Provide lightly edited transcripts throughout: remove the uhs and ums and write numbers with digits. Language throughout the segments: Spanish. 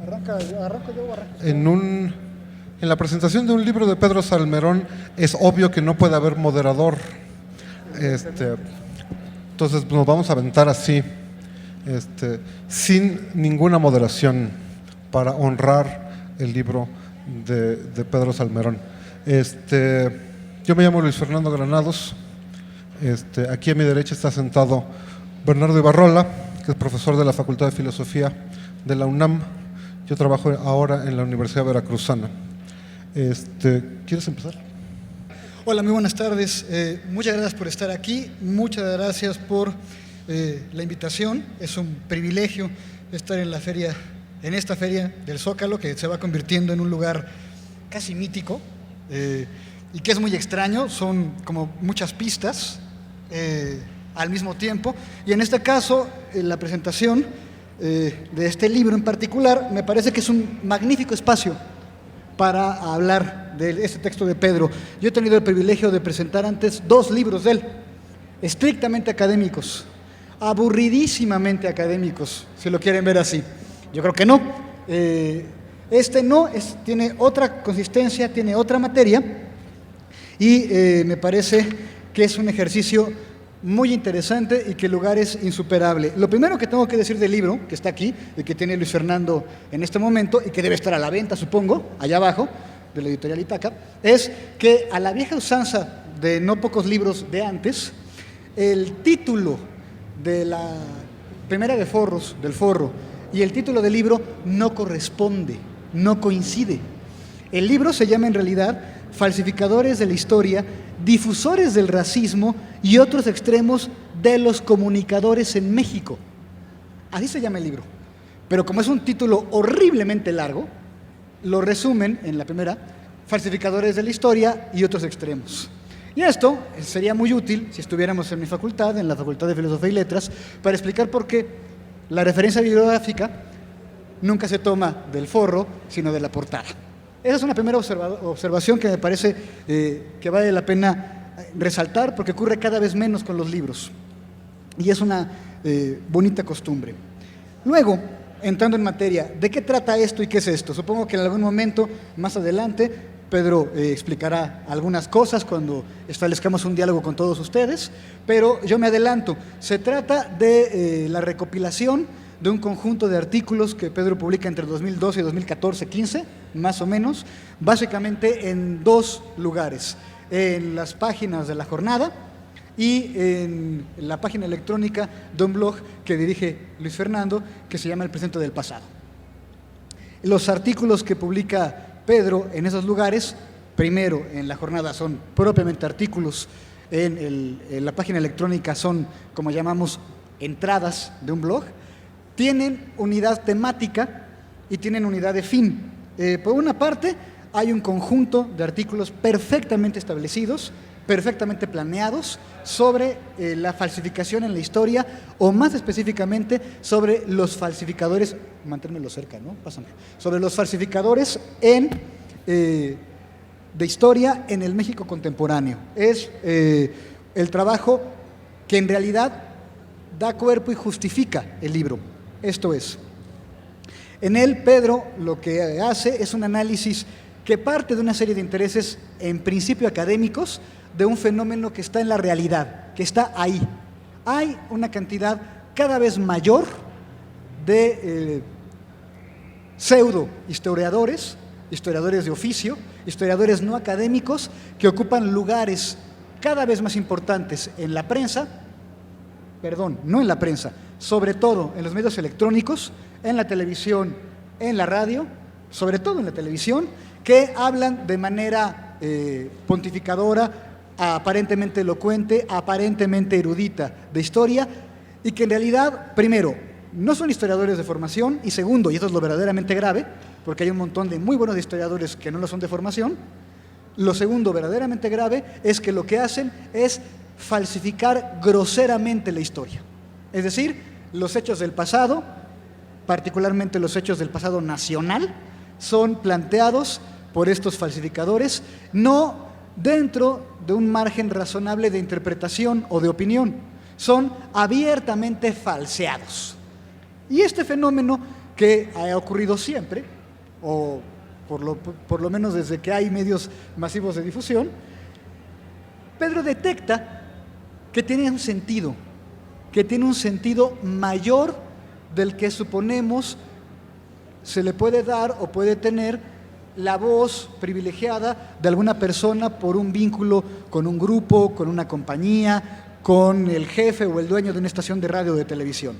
¿Arranco yo o arranco? En la presentación de un libro de Pedro Salmerón es obvio que no puede haber moderador. Entonces nos vamos a aventar así, sin ninguna moderación, para honrar el libro de Pedro Salmerón. Yo me llamo Luis Fernando Granados. Aquí a mi derecha está sentado Bernardo Ibarrola, que es profesor de la Facultad de Filosofía de la UNAM. Yo trabajo ahora en la Universidad Veracruzana. ¿Quieres empezar? Hola, muy buenas tardes. Muchas gracias por estar aquí. Muchas gracias por la invitación. Es un privilegio estar en esta feria del Zócalo, que se va convirtiendo en un lugar casi mítico y que es muy extraño. Son como muchas pistas al mismo tiempo. Y en este caso, la presentación de este libro en particular me parece que es un magnífico espacio para hablar de este texto de Pedro. Yo he tenido el privilegio de presentar antes 2 libros de él, estrictamente académicos, aburridísimamente académicos, si lo quieren ver así. Yo creo que no. Tiene otra consistencia, tiene otra materia, y me parece que es un ejercicio muy interesante y que el lugar es insuperable. Lo primero que tengo que decir del libro, que está aquí, y que tiene Luis Fernando en este momento, y que debe estar a la venta, supongo, allá abajo, de la editorial Itaca, es que, a la vieja usanza de no pocos libros de antes, el título de la primera del forro, y el título del libro no corresponde, no coincide. El libro se llama en realidad Falsificadores de la Historia, difusores del racismo y otros extremos de los comunicadores en México. Así se llama el libro. Pero como es un título horriblemente largo, lo resumen en la primera: Falsificadores de la Historia y otros extremos. Y esto sería muy útil si estuviéramos en mi facultad, en la Facultad de Filosofía y Letras, para explicar por qué la referencia bibliográfica nunca se toma del forro, sino de la portada. Esa es una primera observación que me parece que vale la pena resaltar, porque ocurre cada vez menos con los libros. Y es una bonita costumbre. Luego, entrando en materia, ¿de qué trata esto y qué es esto? Supongo que en algún momento, más adelante, Pedro explicará algunas cosas cuando establezcamos un diálogo con todos ustedes, pero yo me adelanto. Se trata de la recopilación de un conjunto de artículos que Pedro publica entre 2012 y 2014-15, más o menos, básicamente en 2 lugares: en las páginas de La Jornada y en la página electrónica de un blog que dirige Luis Fernando, que se llama El Presente del Pasado. Los artículos que publica Pedro en esos lugares, primero en La Jornada, son propiamente artículos; en la página electrónica son, como llamamos, entradas de un blog. Tienen unidad temática y tienen unidad de fin. Por una parte, hay un conjunto de artículos perfectamente establecidos, perfectamente planeados, sobre la falsificación en la historia, o más específicamente sobre los falsificadores, manténmelo cerca, ¿no? Pásame. Sobre los falsificadores de historia en el México contemporáneo. Es el trabajo que en realidad da cuerpo y justifica el libro. Esto es, en él Pedro lo que hace es un análisis que parte de una serie de intereses, en principio académicos, de un fenómeno que está en la realidad, que está ahí. Hay una cantidad cada vez mayor de pseudo historiadores, historiadores de oficio, historiadores no académicos, que ocupan lugares cada vez más importantes en la prensa, no en la prensa, sobre todo en los medios electrónicos, en la televisión, en la radio, sobre todo en la televisión, que hablan de manera pontificadora, aparentemente elocuente, aparentemente erudita de historia, y que en realidad, primero, no son historiadores de formación, y segundo, y esto es lo verdaderamente grave, porque hay un montón de muy buenos historiadores que no lo son de formación, lo segundo verdaderamente grave es que lo que hacen es falsificar groseramente la historia. Es decir, los hechos del pasado, particularmente los hechos del pasado nacional, son planteados por estos falsificadores no dentro de un margen razonable de interpretación o de opinión, son abiertamente falseados. Y este fenómeno que ha ocurrido siempre, o por lo menos desde que hay medios masivos de difusión, Pedro detecta que tiene un sentido mayor del que suponemos se le puede dar o puede tener la voz privilegiada de alguna persona por un vínculo con un grupo, con una compañía, con el jefe o el dueño de una estación de radio o de televisión.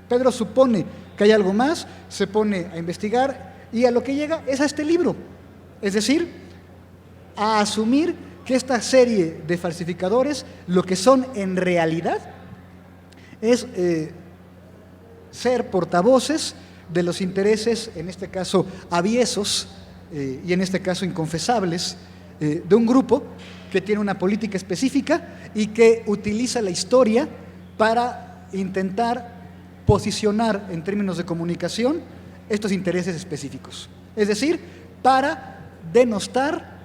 Pedro supone que hay algo más, se pone a investigar y a lo que llega es a este libro, es decir, a asumir que esta serie de falsificadores lo que son en realidad es ser portavoces de los intereses, en este caso aviesos y en este caso inconfesables, de un grupo que tiene una política específica y que utiliza la historia para intentar posicionar en términos de comunicación estos intereses específicos. Es decir, para denostar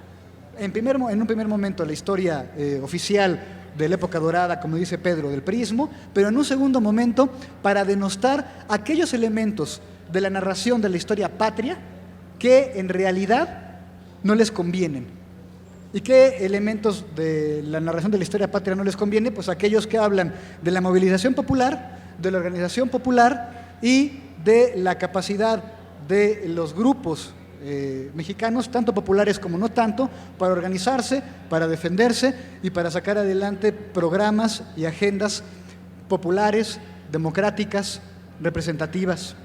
en un primer momento la historia oficial de la época dorada, como dice Pedro, del priismo, pero en un segundo momento para denostar aquellos elementos de la narración de la historia patria que en realidad no les convienen. ¿Y qué elementos de la narración de la historia patria no les conviene? Pues aquellos que hablan de la movilización popular, de la organización popular y de la capacidad de los grupos mexicanos, tanto populares como no tanto, para organizarse, para defenderse y para sacar adelante programas y agendas populares, democráticas, representativas.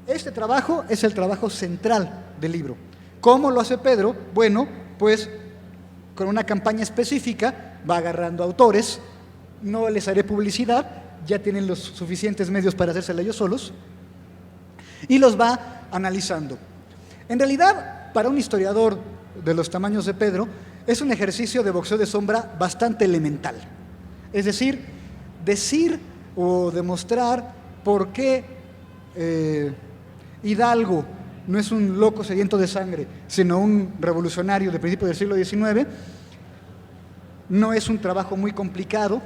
Este trabajo es el trabajo central del libro. ¿Cómo lo hace Pedro? Bueno, pues con una campaña específica va agarrando autores, no les haré publicidad, ya tienen los suficientes medios para hacérsela ellos solos, y los va analizando. En realidad, para un historiador de los tamaños de Pedro, es un ejercicio de boxeo de sombra bastante elemental. Es decir o demostrar por qué Hidalgo no es un loco sediento de sangre, sino un revolucionario de principios del siglo XIX, no es un trabajo muy complicado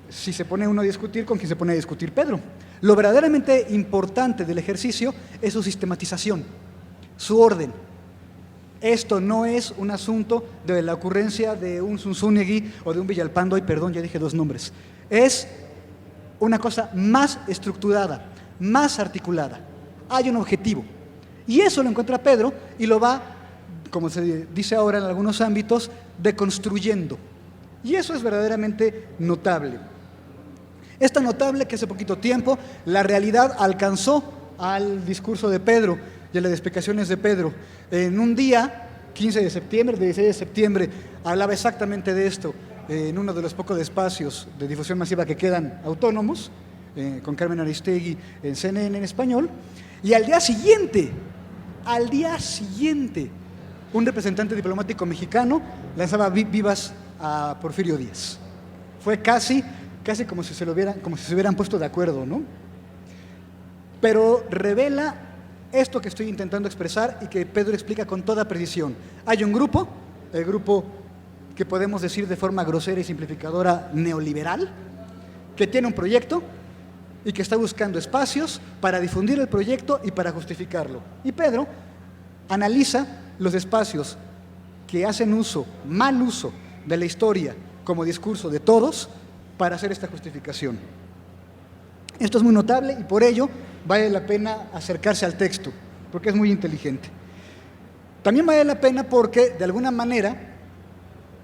si se pone uno a discutir con quien se pone a discutir Pedro. Lo verdaderamente importante del ejercicio es su sistematización, su orden. Esto no es un asunto de la ocurrencia de un Zunzunegui o de un Villalpando, y perdón, ya dije dos nombres. Es una cosa más estructurada, más articulada. Hay un objetivo. Y eso lo encuentra Pedro y lo va, como se dice ahora en algunos ámbitos, deconstruyendo. Y eso es verdaderamente notable. Es tan notable que hace poquito tiempo la realidad alcanzó al discurso de Pedro y a las explicaciones de Pedro. En un día, 15 de septiembre, 16 de septiembre, hablaba exactamente de esto en uno de los pocos espacios de difusión masiva que quedan autónomos, con Carmen Aristegui en CNN en español, y al día siguiente, un representante diplomático mexicano lanzaba vivas a Porfirio Díaz. Fue casi como si se hubieran puesto de acuerdo, ¿no? Pero revela esto que estoy intentando expresar y que Pedro explica con toda precisión. Hay un grupo, el grupo que podemos decir de forma grosera y simplificadora neoliberal, que tiene un proyecto y que está buscando espacios para difundir el proyecto y para justificarlo. Y Pedro analiza los espacios que hacen mal uso de la historia como discurso de todos para hacer esta justificación. Esto es muy notable y por ello vale la pena acercarse al texto, porque es muy inteligente. También vale la pena porque, de alguna manera,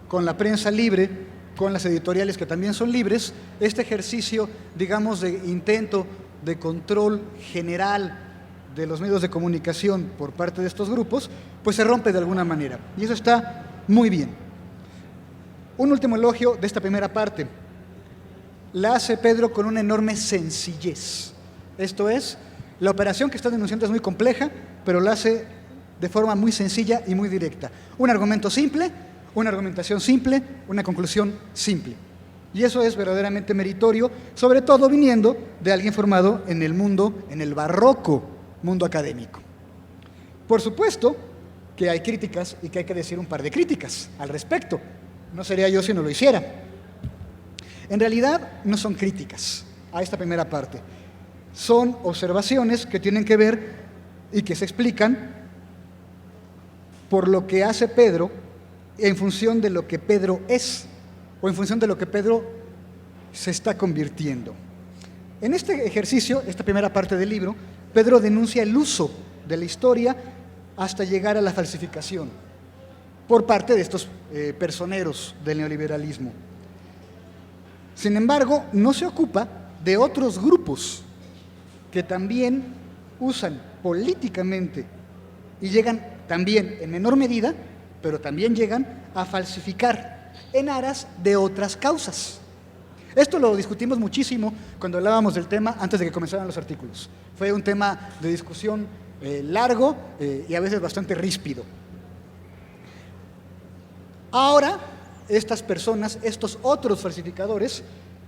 con la prensa libre, con las editoriales que también son libres, este ejercicio, digamos, de intento de control general de los medios de comunicación por parte de estos grupos, pues se rompe de alguna manera. Y eso está muy bien. Un último elogio de esta primera parte. La hace Pedro con una enorme sencillez. Esto es, la operación que está denunciando es muy compleja, pero la hace de forma muy sencilla y muy directa. Un argumento simple, una argumentación simple, una conclusión simple. Y eso es verdaderamente meritorio, sobre todo viniendo de alguien formado en el barroco mundo académico. Por supuesto que hay críticas y que hay que decir un par de críticas al respecto. No sería yo si no lo hiciera. En realidad no son críticas a esta primera parte. son observaciones que tienen que ver y que se explican por lo que hace Pedro en función de lo que Pedro es o en función de lo que Pedro se está convirtiendo. En este ejercicio, esta primera parte del libro, Pedro denuncia el uso de la historia hasta llegar a la falsificación por parte de estos personeros del neoliberalismo. Sin embargo, no se ocupa de otros grupos que también usan políticamente y llegan también en menor medida, pero también llegan a falsificar en aras de otras causas. Esto lo discutimos muchísimo cuando hablábamos del tema antes de que comenzaran los artículos. Fue un tema de discusión largo y a veces bastante ríspido. Ahora, estas personas, estos otros falsificadores,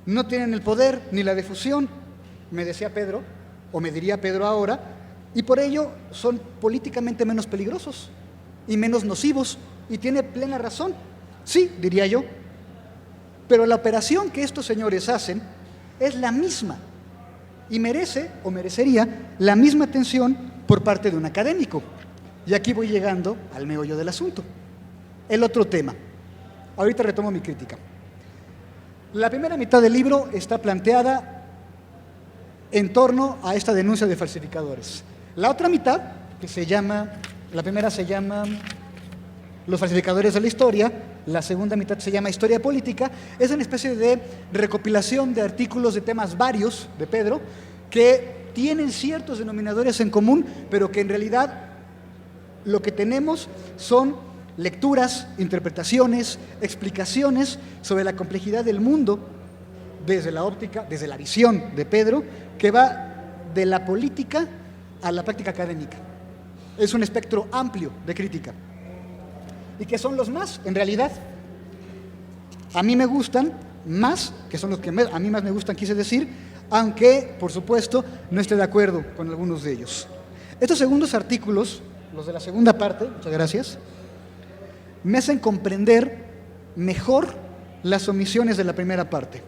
no tienen el poder ni la difusión, me decía Pedro, o me diría Pedro ahora, y por ello son políticamente menos peligrosos y menos nocivos, y tiene plena razón. Sí, diría yo, pero la operación que estos señores hacen es la misma y merece o merecería la misma atención por parte de un académico. Y aquí voy llegando al meollo del asunto. El otro tema. Ahorita retomo mi crítica. La primera mitad del libro está planteada en torno a esta denuncia de falsificadores. La otra mitad, la primera se llama Los falsificadores de la historia, la segunda mitad se llama Historia política, es una especie de recopilación de artículos de temas varios de Pedro que tienen ciertos denominadores en común, pero que en realidad lo que tenemos son lecturas, interpretaciones, explicaciones sobre la complejidad del mundo desde la óptica, desde la visión de Pedro, que va de la política a la práctica académica. Es un espectro amplio de crítica. ¿Y qué son los más? En realidad, a mí me gustan más, que son los que a mí más me gustan, quise decir, aunque, por supuesto, no esté de acuerdo con algunos de ellos. Estos segundos artículos, los de la segunda parte, muchas gracias, me hacen comprender mejor las omisiones de la primera parte.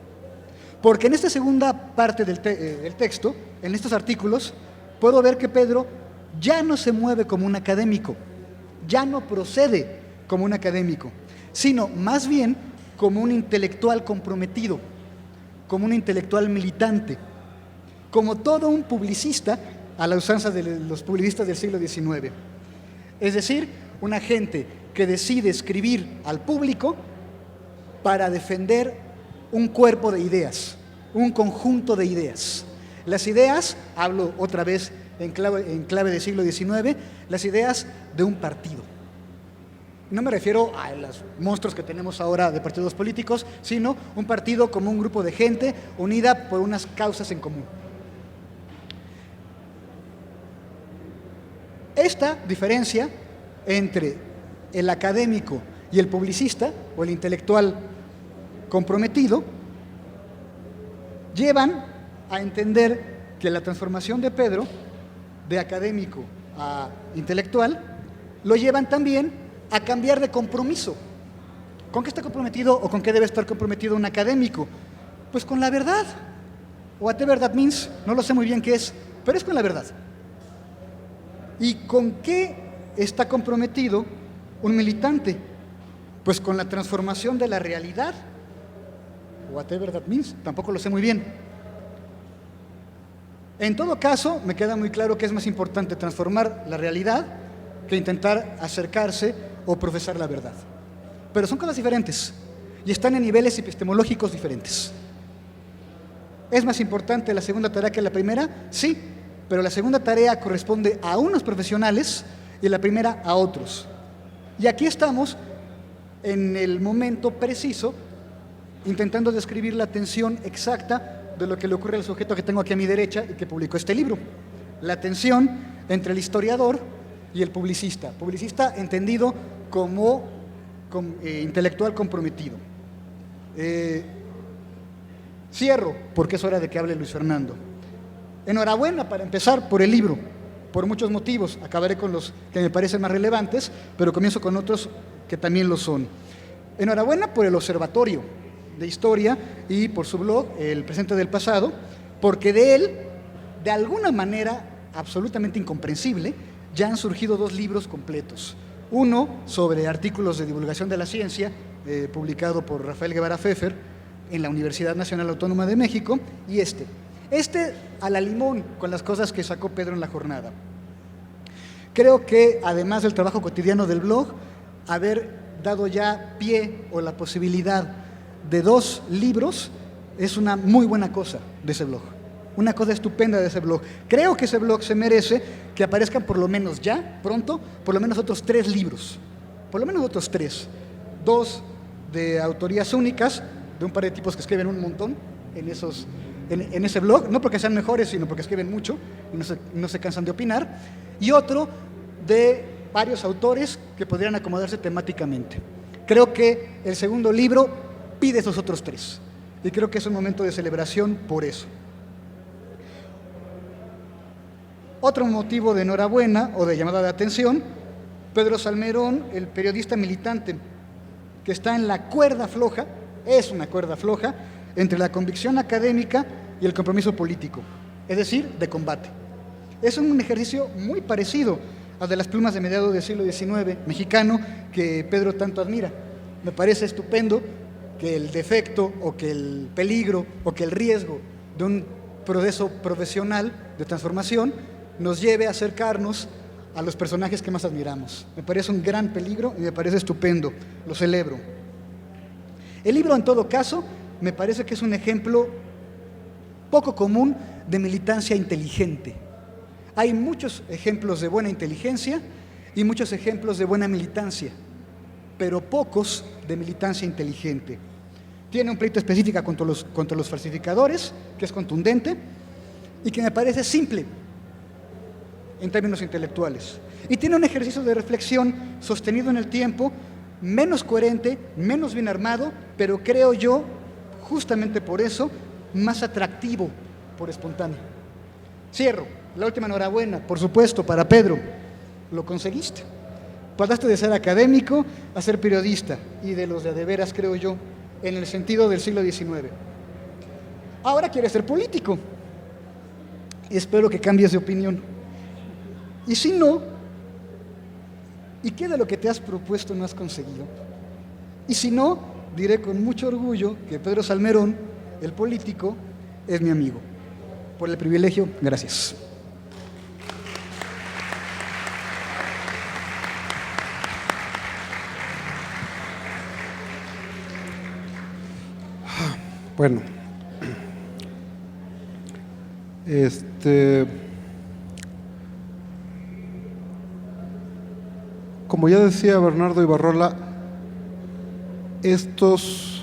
Porque en esta segunda parte del texto, en estos artículos, puedo ver que Pedro ya no se mueve como un académico, ya no procede como un académico, sino más bien como un intelectual comprometido, como un intelectual militante, como todo un publicista a la usanza de los publicistas del siglo XIX. Es decir, una gente que decide escribir al público para defender un cuerpo de ideas, un conjunto de ideas. Las ideas, hablo otra vez en clave del siglo XIX, las ideas de un partido. No me refiero a los monstruos que tenemos ahora de partidos políticos, sino un partido como un grupo de gente unida por unas causas en común. Esta diferencia entre el académico y el publicista, o el intelectual comprometido, llevan a entender que la transformación de Pedro, de académico a intelectual, lo llevan también a cambiar de compromiso. ¿Con qué está comprometido o con qué debe estar comprometido un académico? Pues con la verdad. Whatever that means, no lo sé muy bien qué es, pero es con la verdad. ¿Y con qué está comprometido un militante? Pues con la transformación de la realidad. Whatever that means, tampoco lo sé muy bien. En todo caso, me queda muy claro que es más importante transformar la realidad que intentar acercarse o profesar la verdad. Pero son cosas diferentes y están en niveles epistemológicos diferentes. ¿Es más importante la segunda tarea que la primera? Sí, pero la segunda tarea corresponde a unos profesionales y la primera a otros. Y aquí estamos en el momento preciso, intentando describir la tensión exacta de lo que le ocurre al sujeto que tengo aquí a mi derecha y que publicó este libro. La tensión entre el historiador y el publicista. Publicista entendido como intelectual comprometido. Cierro, porque es hora de que hable Luis Fernando. Enhorabuena, para empezar, por el libro, por muchos motivos. Acabaré con los que me parecen más relevantes, pero comienzo con otros que también lo son. Enhorabuena por el Observatorio de Historia y por su blog, El Presente del Pasado, porque de él de alguna manera absolutamente incomprensible, ya han surgido 2 libros completos. Uno sobre artículos de divulgación de la ciencia, publicado por Rafael Guevara Pfeffer en la Universidad Nacional Autónoma de México, y este a la limón con las cosas que sacó Pedro en la jornada. Creo que además del trabajo cotidiano del blog, haber dado ya pie o la posibilidad de 2 libros es una muy buena cosa de ese blog, una cosa estupenda de ese blog. Creo que ese blog se merece que aparezcan por lo menos ya, pronto, por lo menos otros 3 libros, por lo menos otros 3, 2 de autorías únicas, de un par de tipos que escriben un montón en ese blog, no porque sean mejores, sino porque escriben mucho y no se cansan de opinar, y otro de varios autores que podrían acomodarse temáticamente. Creo que el segundo libro pide esos otros 3, y creo que es un momento de celebración por eso. Otro motivo de enhorabuena o de llamada de atención, Pedro Salmerón, el periodista militante, que está en la cuerda floja, es una cuerda floja, entre la convicción académica y el compromiso político, es decir, de combate. Es un ejercicio muy parecido al de las plumas de mediados del siglo XIX mexicano que Pedro tanto admira. Me parece estupendo que el defecto o que el peligro o que el riesgo de un proceso profesional de transformación nos lleve a acercarnos a los personajes que más admiramos. Me parece un gran peligro y me parece estupendo, lo celebro. El libro, en todo caso, me parece que es un ejemplo poco común de militancia inteligente. Hay muchos ejemplos de buena inteligencia y muchos ejemplos de buena militancia, pero pocos de militancia inteligente. Tiene un pleito específico contra los falsificadores, que es contundente y que me parece simple en términos intelectuales. Y tiene un ejercicio de reflexión sostenido en el tiempo, menos coherente, menos bien armado, pero creo yo, justamente por eso, más atractivo por espontáneo. Cierro. La última enhorabuena, por supuesto, para Pedro. Lo conseguiste. Pasaste de ser académico a ser periodista, y de los de veras, creo yo, en el sentido del siglo XIX. Ahora quieres ser político. Espero que cambies de opinión. Y si no, ¿y qué de lo que te has propuesto no has conseguido? Y si no, diré con mucho orgullo que Pedro Salmerón, el político, es mi amigo. Por el privilegio, gracias. Bueno, como ya decía Bernardo Ibarrola,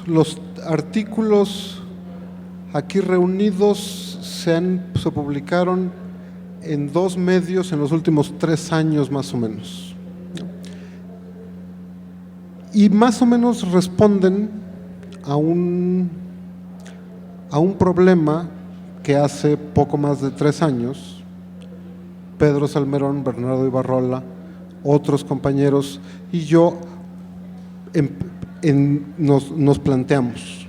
los artículos aquí reunidos se publicaron en 2 medios en los últimos 3 años más o menos. Y más o menos responden a un problema que hace poco más de 3 años Pedro Salmerón, Bernardo Ibarrola, otros compañeros y yo nos planteamos.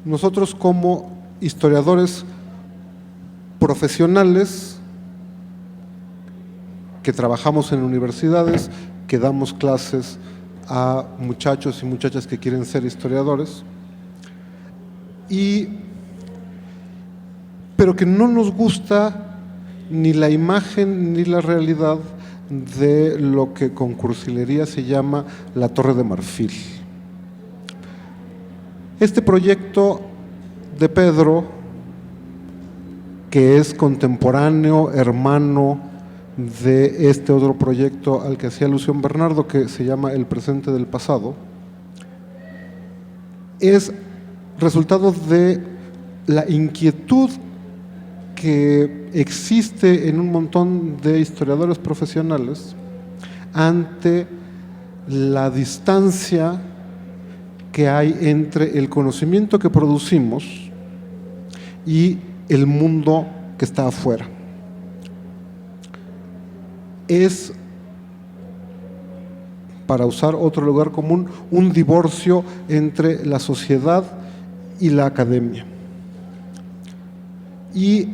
Nosotros, como historiadores profesionales que trabajamos en universidades, que damos clases a muchachos y muchachas que quieren ser historiadores, pero que no nos gusta ni la imagen ni la realidad de lo que con cursilería se llama la Torre de Marfil. Este proyecto de Pedro, que es contemporáneo, hermano de este otro proyecto al que hacía alusión Bernardo, que se llama El presente del pasado, es resultado de la inquietud que existe en un montón de historiadores profesionales ante la distancia que hay entre el conocimiento que producimos y el mundo que está afuera. Es, para usar otro lugar común, un divorcio entre la sociedad y la academia. Y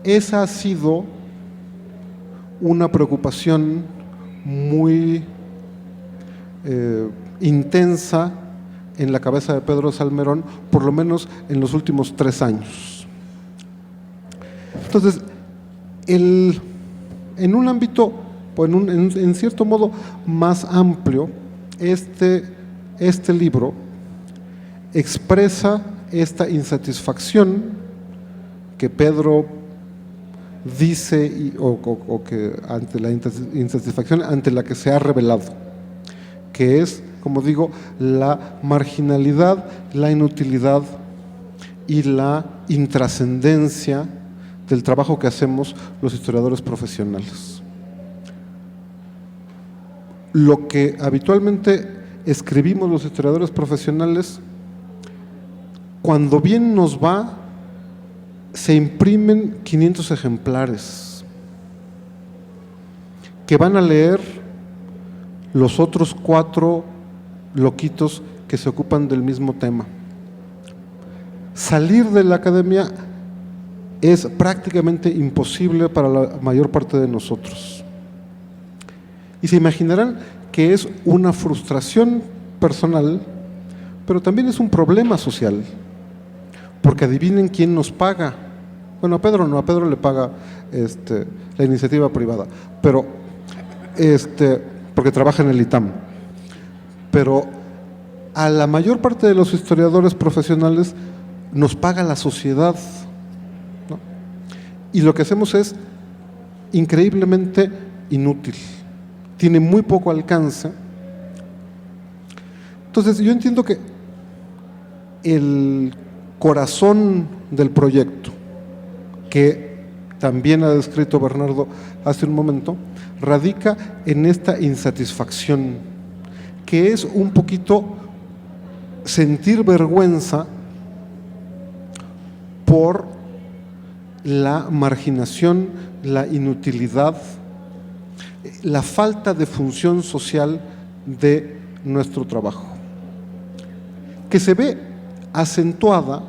esa ha sido una preocupación muy intensa en la cabeza de Pedro Salmerón, por lo menos en los últimos 3 años. Entonces, en un ámbito, o en cierto modo más amplio, este libro expresa esta insatisfacción que Pedro dice, o que ante la insatisfacción ante la que se ha revelado, que es, como digo, la marginalidad, la inutilidad y la intrascendencia del trabajo que hacemos los historiadores profesionales. Lo que habitualmente escribimos los historiadores profesionales, cuando bien nos va, se imprimen 500 ejemplares que van a leer los otros 4 loquitos que se ocupan del mismo tema. Salir de la academia es prácticamente imposible para la mayor parte de nosotros. Y se imaginarán que es una frustración personal, pero también es un problema social, porque adivinen quién nos paga. Bueno, a Pedro no, a Pedro le paga la iniciativa privada, pero porque trabaja en el ITAM. Pero a la mayor parte de los historiadores profesionales nos paga la sociedad, ¿no? Y lo que hacemos es increíblemente inútil, tiene muy poco alcance. Entonces yo entiendo que el corazón del proyecto, que también ha descrito Bernardo hace un momento, radica en esta insatisfacción, que es un poquito sentir vergüenza por la marginación, la inutilidad, la falta de función social de nuestro trabajo, que se ve acentuada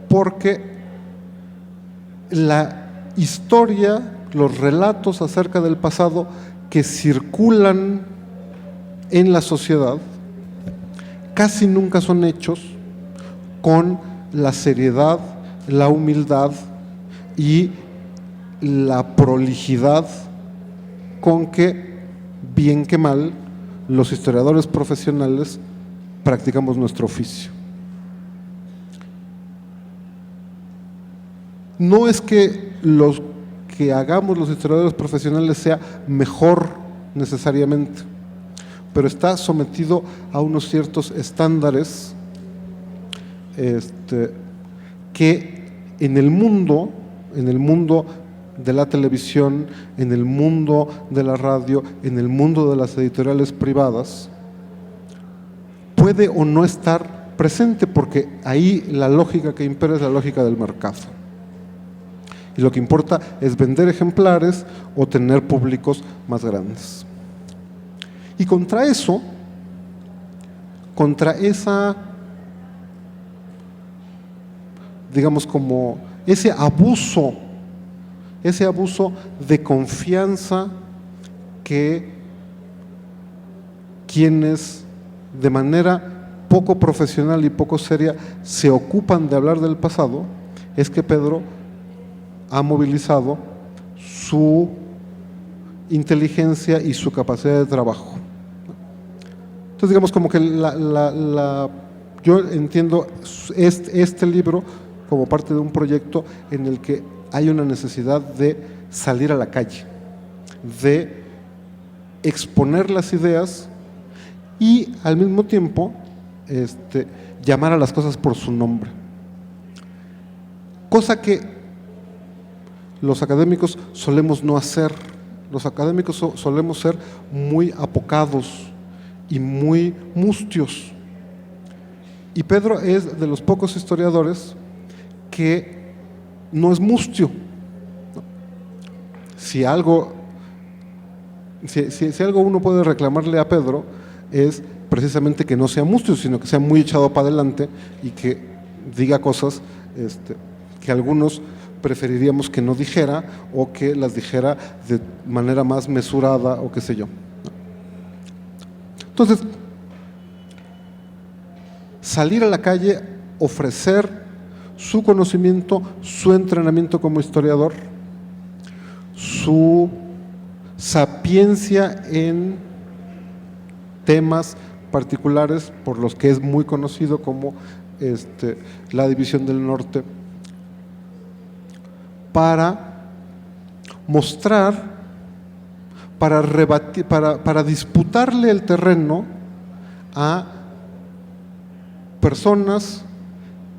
porque la historia, los relatos acerca del pasado que circulan en la sociedad casi nunca son hechos con la seriedad, la humildad y la prolijidad con que, bien que mal, los historiadores profesionales practicamos nuestro oficio. No es que lo que hagamos los historiadores profesionales sea mejor necesariamente, pero está sometido a unos ciertos estándares que en el mundo de la televisión, en el mundo de la radio, en el mundo de las editoriales privadas, puede o no estar presente, porque ahí la lógica que impera es la lógica del mercado. Y lo que importa es vender ejemplares o tener públicos más grandes. Y contra eso, contra esa, digamos, como ese abuso de confianza que quienes de manera poco profesional y poco seria se ocupan de hablar del pasado, es que Pedro ha movilizado su inteligencia y su capacidad de trabajo. Entonces, digamos, como que yo entiendo este libro como parte de un proyecto en el que hay una necesidad de salir a la calle, de exponer las ideas y al mismo tiempo llamar a las cosas por su nombre. Cosa que los académicos solemos no hacer. Los académicos solemos ser muy apocados y muy mustios. Y Pedro es de los pocos historiadores que no es mustio. Si algo uno puede reclamarle a Pedro es precisamente que no sea mustio, sino que sea muy echado para adelante y que diga cosas que algunos preferiríamos que no dijera o que las dijera de manera más mesurada o qué sé yo. Entonces, salir a la calle, ofrecer su conocimiento, su entrenamiento como historiador, su sapiencia en temas particulares por los que es muy conocido, como la División del Norte, para mostrar, para rebatir, para disputarle el terreno a personas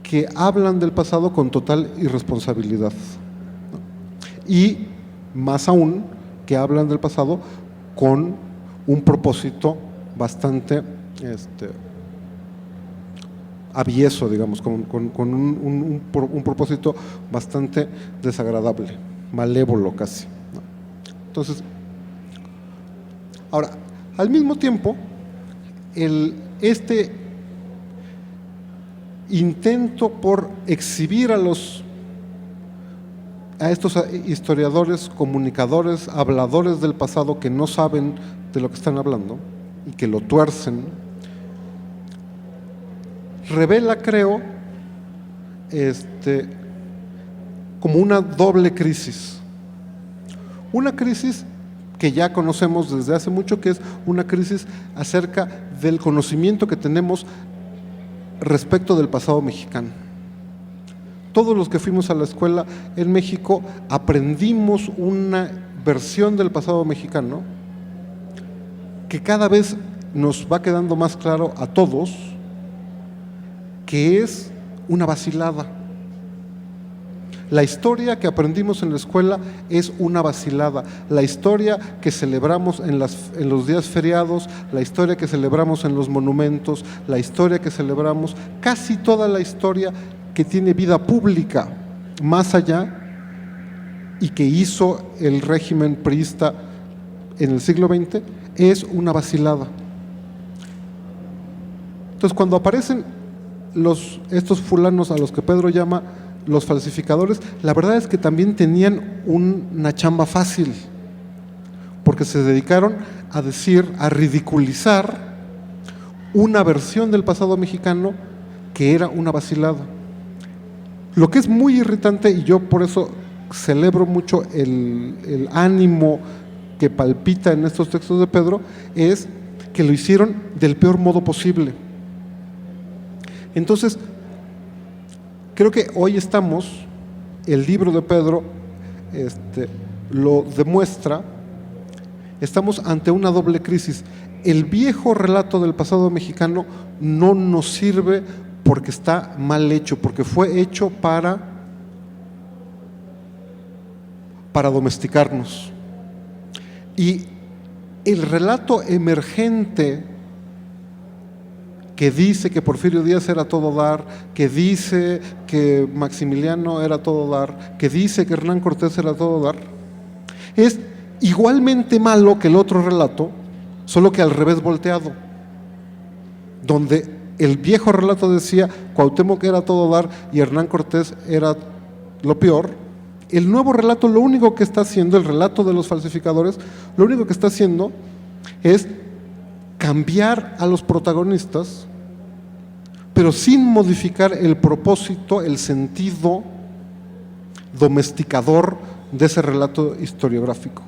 que hablan del pasado con total irresponsabilidad, ¿no? Y más aún, que hablan del pasado con un propósito bastante avieso, digamos, con un propósito bastante desagradable, malévolo casi, ¿no? Entonces, ahora, al mismo tiempo, este intento por exhibir a estos historiadores, comunicadores, habladores del pasado que no saben de lo que están hablando y que lo tuercen, revela, creo, como una doble crisis. Una crisis que ya conocemos desde hace mucho, que es una crisis acerca del conocimiento que tenemos respecto del pasado mexicano. Todos los que fuimos a la escuela en México aprendimos una versión del pasado mexicano que cada vez nos va quedando más claro a todos que es una vacilada. La historia que aprendimos en la escuela es una vacilada. La historia que celebramos en los días feriados, la historia que celebramos en los monumentos, la historia que celebramos, casi toda la historia que tiene vida pública más allá y que hizo el régimen priista en el siglo XX, es una vacilada. Entonces, cuando aparecen estos fulanos a los que Pedro llama los falsificadores, la verdad es que también tenían una chamba fácil, porque se dedicaron a decir, a ridiculizar una versión del pasado mexicano que era una vacilada. Lo que es muy irritante, y yo por eso celebro mucho el ánimo que palpita en estos textos de Pedro, es que lo hicieron del peor modo posible. Entonces, creo que hoy el libro de Pedro lo demuestra, estamos ante una doble crisis. El viejo relato del pasado mexicano no nos sirve porque está mal hecho, porque fue hecho para domesticarnos. Y el relato emergente que dice que Porfirio Díaz era todo dar, que dice que Maximiliano era todo dar, que dice que Hernán Cortés era todo dar, es igualmente malo que el otro relato, solo que al revés volteado, donde el viejo relato decía Cuauhtémoc era todo dar y Hernán Cortés era lo peor. El nuevo relato, lo único que está haciendo, el relato de los falsificadores, lo único que está haciendo es cambiar a los protagonistas, pero sin modificar el propósito, el sentido domesticador de ese relato historiográfico.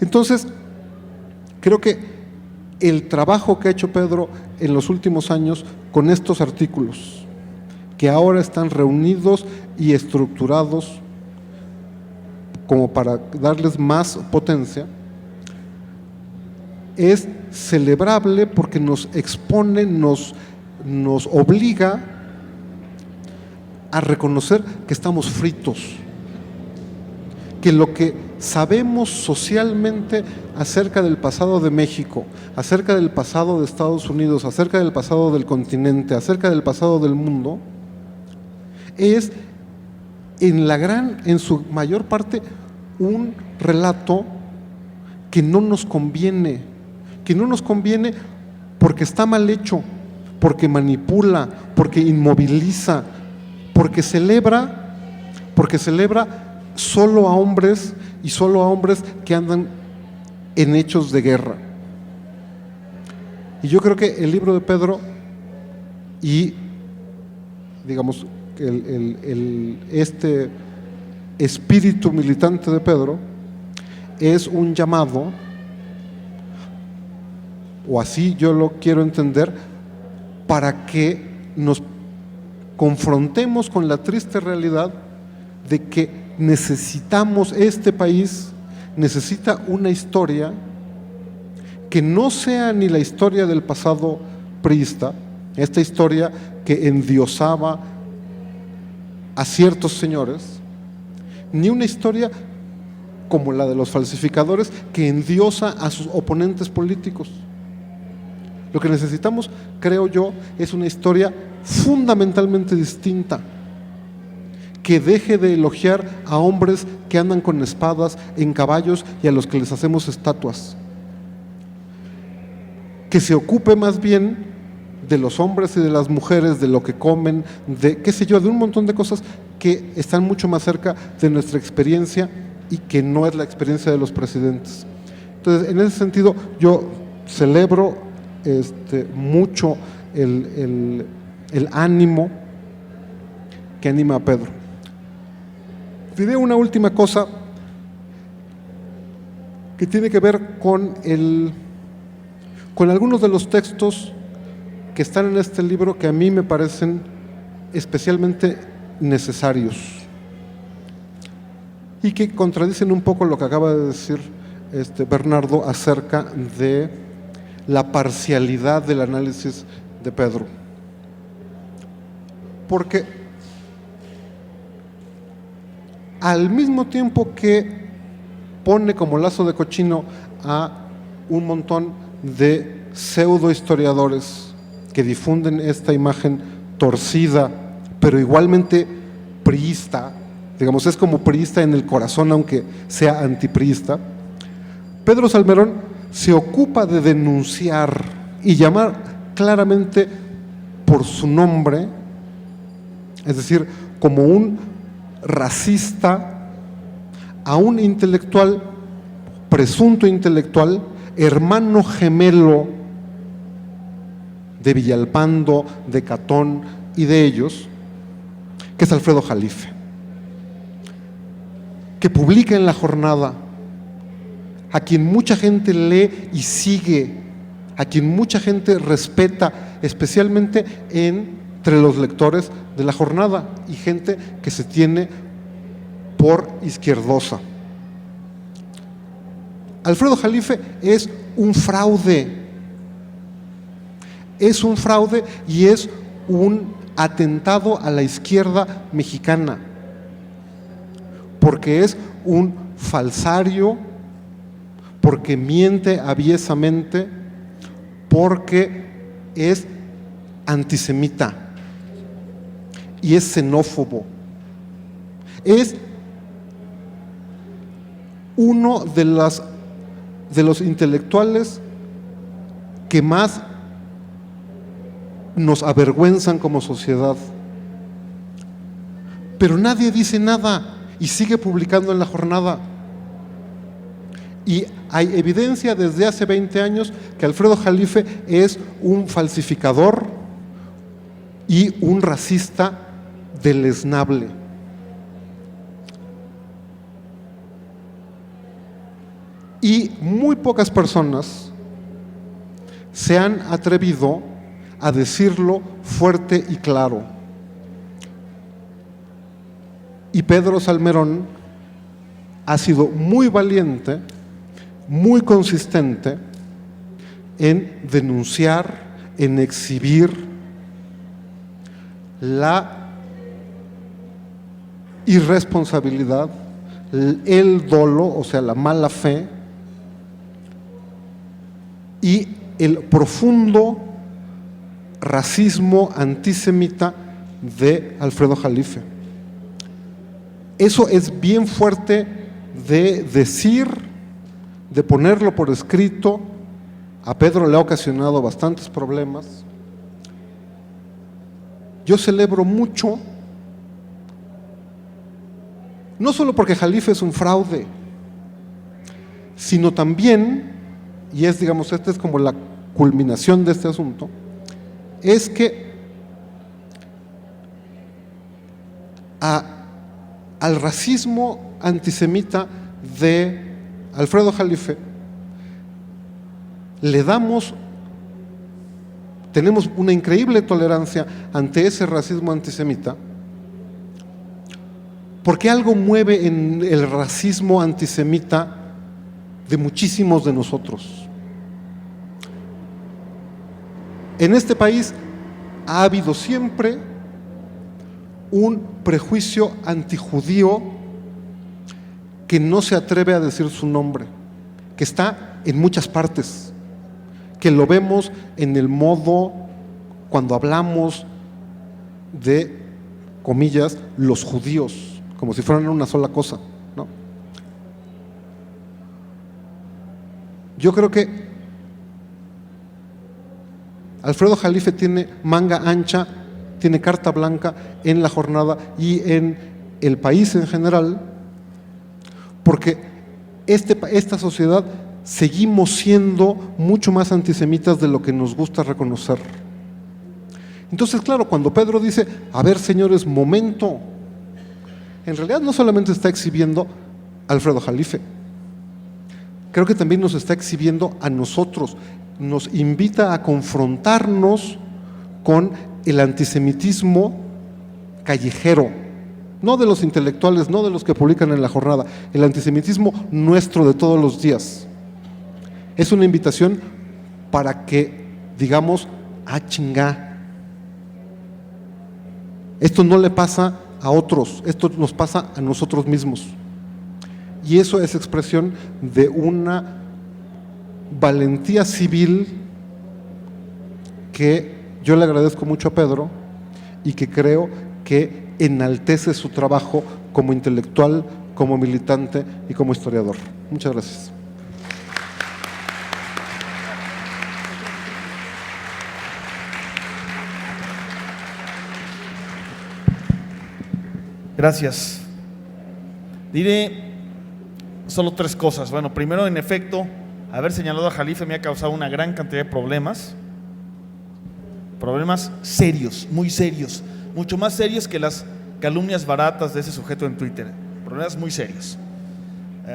Entonces, creo que el trabajo que ha hecho Pedro en los últimos años con estos artículos, que ahora están reunidos y estructurados como para darles más potencia, es celebrable porque nos expone, nos obliga a reconocer que estamos fritos, que lo que sabemos socialmente acerca del pasado de México, acerca del pasado de Estados Unidos, acerca del pasado del continente, acerca del pasado del mundo, es en su mayor parte un relato que no nos conviene, porque está mal hecho, porque manipula, porque inmoviliza, porque celebra porque celebra solo a hombres y solo a hombres que andan en hechos de guerra. Y yo creo que el libro de Pedro y, digamos, este espíritu militante de Pedro es un llamado, o así yo lo quiero entender, para que nos confrontemos con la triste realidad de que necesitamos, este país necesita una historia que no sea ni la historia del pasado priista, esta historia que endiosaba a ciertos señores, ni una historia como la de los falsificadores que endiosa a sus oponentes políticos. Lo que necesitamos, creo yo, es una historia fundamentalmente distinta, que deje de elogiar a hombres que andan con espadas en caballos y a los que les hacemos estatuas, que se ocupe más bien de los hombres y de las mujeres, de lo que comen, de qué sé yo, de un montón de cosas que están mucho más cerca de nuestra experiencia y que no es la experiencia de los presidentes. Entonces, en ese sentido, yo celebro mucho el ánimo que anima a Pedro. Diré una última cosa que tiene que ver con algunos de los textos que están en este libro que a mí me parecen especialmente necesarios y que contradicen un poco lo que acaba de decir Bernardo acerca de la parcialidad del análisis de Pedro. Porque al mismo tiempo que pone como lazo de cochino a un montón de pseudo historiadores que difunden esta imagen torcida, pero igualmente priista, digamos, es como priista en el corazón, aunque sea antipriista, Pedro Salmerón se ocupa de denunciar y llamar claramente por su nombre, es decir, como un racista, a un intelectual, presunto intelectual, hermano gemelo de Villalpando, de Catón y de ellos, que es Alfredo Jalife, que publica en La Jornada, a quien mucha gente lee y sigue, a quien mucha gente respeta, especialmente entre los lectores de La Jornada y gente que se tiene por izquierdosa. Alfredo Jalife es un fraude y es un atentado a la izquierda mexicana, porque es un falsario, porque miente aviesamente, porque es antisemita y es xenófobo. Es uno de los intelectuales que más nos avergüenzan como sociedad. Pero nadie dice nada y sigue publicando en La Jornada. Y hay evidencia desde hace 20 años que Alfredo Jalife es un falsificador y un racista deleznable. Y muy pocas personas se han atrevido a decirlo fuerte y claro. Y Pedro Salmerón ha sido muy valiente, muy consistente en denunciar, en exhibir la irresponsabilidad, el dolo, o sea, la mala fe y el profundo racismo antisemita de Alfredo Jalife. Eso es bien fuerte de decir, de ponerlo por escrito. A Pedro le ha ocasionado bastantes problemas. Yo celebro mucho no solo porque Jalife es un fraude, sino también, y es, digamos, esta es como la culminación de este asunto, es que al racismo antisemita de Alfredo Jalife tenemos una increíble tolerancia ante ese racismo antisemita, porque algo mueve en el racismo antisemita de muchísimos de nosotros. En este país ha habido siempre un prejuicio antijudío que no se atreve a decir su nombre, que está en muchas partes, que lo vemos en el modo cuando hablamos de, comillas, los judíos, como si fueran una sola cosa, ¿no? Yo creo que Alfredo Jalife tiene manga ancha, tiene carta blanca en la jornada y en el país en general, porque esta sociedad seguimos siendo mucho más antisemitas de lo que nos gusta reconocer. Entonces, claro, cuando Pedro dice, a ver, señores, momento, en realidad no solamente está exhibiendo a Alfredo Jalife, creo que también nos está exhibiendo a nosotros, nos invita a confrontarnos con el antisemitismo callejero, no de los intelectuales, no de los que publican en la jornada, el antisemitismo nuestro de todos los días. Es una invitación para que digamos, chingá, esto no le pasa a otros, esto nos pasa a nosotros mismos. Y eso es expresión de una valentía civil que yo le agradezco mucho a Pedro y que creo que enaltece su trabajo como intelectual, como militante y como historiador. Muchas gracias. Gracias. Diré solo tres cosas. Bueno, primero, en efecto, haber señalado a Jalife me ha causado una gran cantidad de problemas serios, muy serios, mucho más serios que las calumnias baratas de ese sujeto en Twitter, problemas muy serios.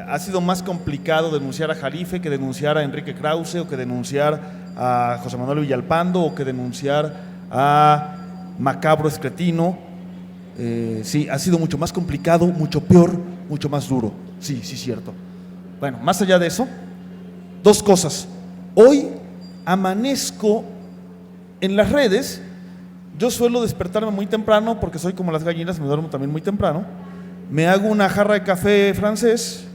Ha sido más complicado denunciar a Jalife que denunciar a Enrique Krause, o que denunciar a José Manuel Villalpando, o que denunciar a Macabro Escretino. Sí, ha sido mucho más complicado, mucho peor, mucho más duro. Sí, cierto. Bueno, más allá de eso, dos cosas. Hoy amanezco en las redes. Yo suelo despertarme muy temprano porque soy como las gallinas, me duermo también muy temprano. Me hago una jarra de café francés,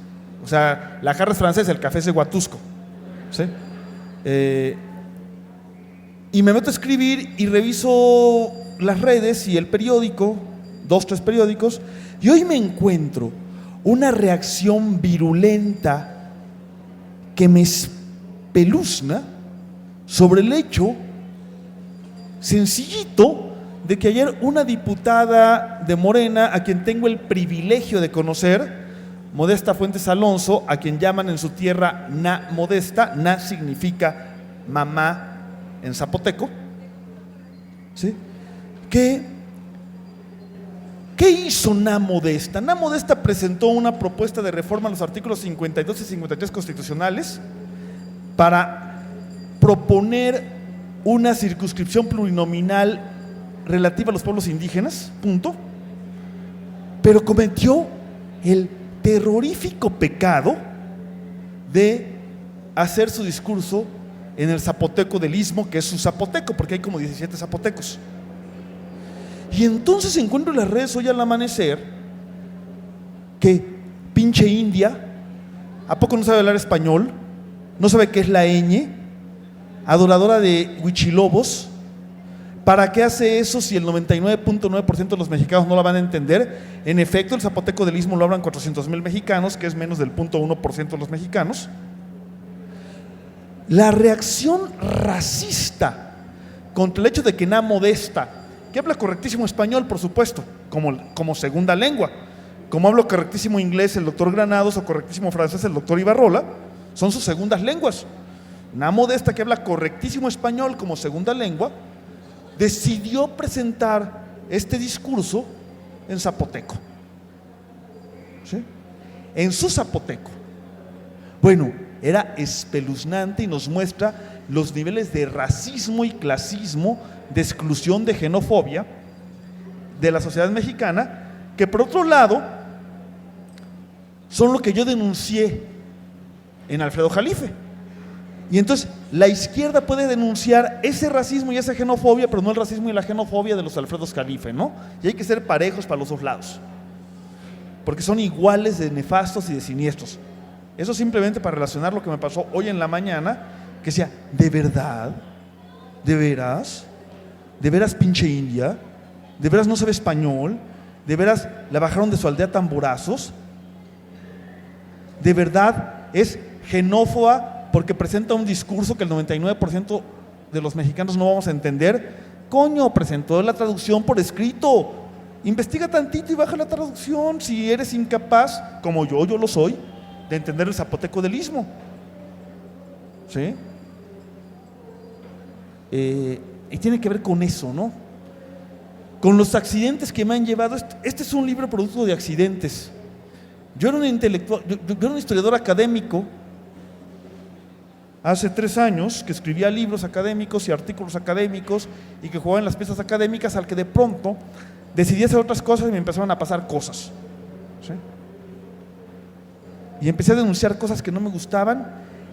o sea, la jarra es francesa, el café es de Huatusco, ¿sí? Y me meto a escribir y reviso las redes y el periódico, 2, 3 periódicos, y hoy me encuentro una reacción virulenta que me espeluzna sobre el hecho sencillito de que ayer una diputada de Morena, a quien tengo el privilegio de conocer, Modesta Fuentes Alonso, a quien llaman en su tierra Na Modesta, Na significa mamá en zapoteco, ¿sí? ¿Qué hizo Na Modesta? Na Modesta presentó una propuesta de reforma a los artículos 52 y 53 constitucionales para proponer una circunscripción plurinominal relativa a los pueblos indígenas, punto. Pero cometió el terrorífico pecado de hacer su discurso en el zapoteco del Istmo, que es su zapoteco, porque hay como 17 zapotecos. Y entonces encuentro en las redes hoy al amanecer que pinche india, ¿a poco no sabe hablar español? ¿No sabe qué es la ñ? Adoradora de huichilobos. ¿Para qué hace eso si el 99.9% de los mexicanos no la van a entender? En efecto, el zapoteco del Istmo lo hablan 400,000 mexicanos, que es menos del 0.1% de los mexicanos. La reacción racista contra el hecho de que Na Modesta, que habla correctísimo español, por supuesto, como segunda lengua, como hablo correctísimo inglés el doctor Granados o correctísimo francés el doctor Ibarrola, son sus segundas lenguas. Una Modesta que habla correctísimo español como segunda lengua, decidió presentar este discurso en zapoteco. ¿Sí? En su zapoteco. Bueno, era espeluznante y nos muestra los niveles de racismo y clasismo, de exclusión, de xenofobia de la sociedad mexicana, que por otro lado son lo que yo denuncié en Alfredo Jalife. Y entonces la izquierda puede denunciar ese racismo y esa xenofobia, pero no el racismo y la xenofobia de los Alfredos Jalife, ¿no? Y hay que ser parejos para los dos lados, porque son iguales de nefastos y de siniestros. Eso simplemente para relacionar lo que me pasó hoy en la mañana, que decía, ¿de verdad? ¿De veras? ¿De veras pinche India? ¿De veras no sabe español? ¿De veras la bajaron de su aldea tamborazos? ¿De verdad es xenófoba porque presenta un discurso que el 99% de los mexicanos no vamos a entender? Coño, presentó la traducción por escrito. Investiga tantito y baja la traducción si eres incapaz, como yo lo soy, de entender el zapoteco del istmo. ¿Sí? Y tiene que ver con eso, ¿no? Con los accidentes que me han llevado. Este es un libro producto de accidentes. Yo era un intelectual, yo era un historiador académico hace 3 años que escribía libros académicos y artículos académicos y que jugaba en las piezas académicas, al que de pronto decidí hacer otras cosas y me empezaron a pasar cosas. ¿Sí? Y empecé a denunciar cosas que no me gustaban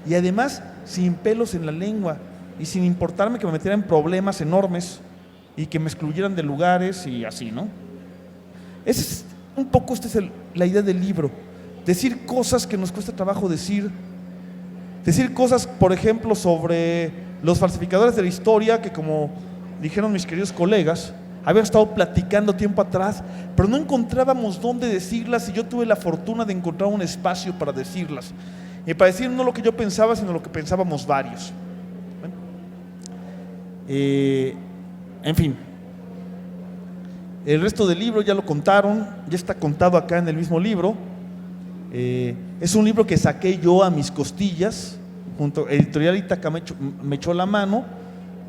y además sin pelos en la lengua y sin importarme que me metieran en problemas enormes y que me excluyeran de lugares y así, ¿no? Ese es un poco la idea del libro, decir cosas que nos cuesta trabajo decir cosas, por ejemplo, sobre los falsificadores de la historia, que como dijeron mis queridos colegas, habían estado platicando tiempo atrás, pero no encontrábamos dónde decirlas y yo tuve la fortuna de encontrar un espacio para decirlas. Y para decir no lo que yo pensaba, sino lo que pensábamos varios. Bueno, en fin, el resto del libro ya lo contaron, ya está contado acá en el mismo libro. Es un libro que saqué yo a mis costillas, Editorial Ítaca me echó la mano,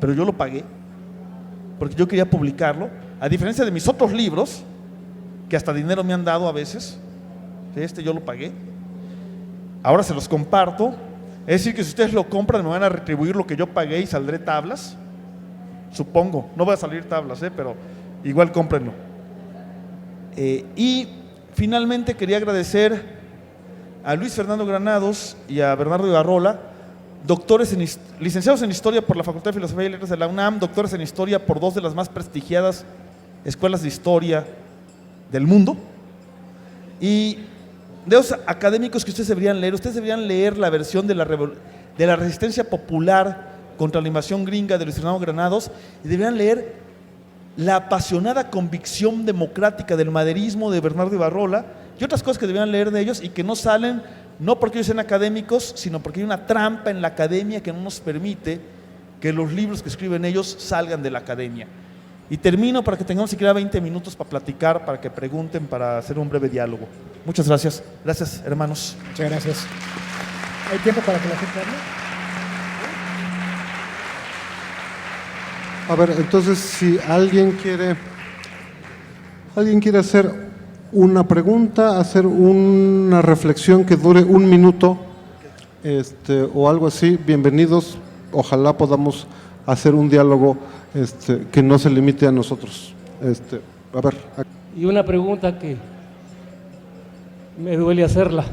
pero yo lo pagué, porque yo quería publicarlo, a diferencia de mis otros libros, que hasta dinero me han dado a veces. Este yo lo pagué, ahora se los comparto. Es decir que si ustedes lo compran me van a retribuir lo que yo pagué y saldré tablas, supongo, no va a salir tablas, pero igual cómprenlo. Y finalmente quería agradecer a Luis Fernando Granados y a Bernardo Ibarrola, licenciados en Historia por la Facultad de Filosofía y Letras de la UNAM, doctores en Historia por 2 de las más prestigiadas escuelas de historia del mundo, y de los académicos que ustedes deberían leer la versión de la resistencia popular contra la invasión gringa de Luis Fernando Granados, y deberían leer la apasionada convicción democrática del maderismo de Bernardo Ibarrola y otras cosas que deberían leer de ellos y que no salen, no porque ellos sean académicos, sino porque hay una trampa en la academia que no nos permite que los libros que escriben ellos salgan de la academia. Y termino para que tengamos siquiera 20 minutos para platicar, para que pregunten, para hacer un breve diálogo. Muchas gracias. Gracias, hermanos. Muchas gracias. ¿Hay tiempo para que la gente hable? A ver, entonces si alguien quiere hacer una pregunta, hacer una reflexión que dure 1 minuto, o algo así, bienvenidos. Ojalá podamos hacer un diálogo que no se limite a nosotros. A ver. Y una pregunta que me duele hacerla.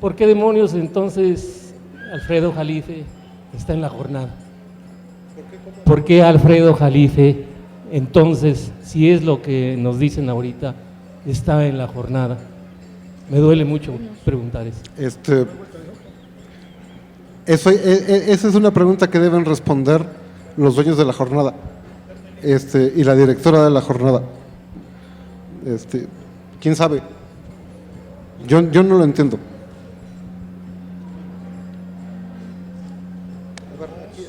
¿Por qué demonios entonces Alfredo Jalife está en la jornada? ¿Por qué Alfredo Jalife, entonces, si es lo que nos dicen ahorita, está en la jornada? Me duele mucho preguntar eso. Esa es una pregunta que deben responder los dueños de la jornada, y la directora de la jornada. ¿Quién sabe? Yo no lo entiendo.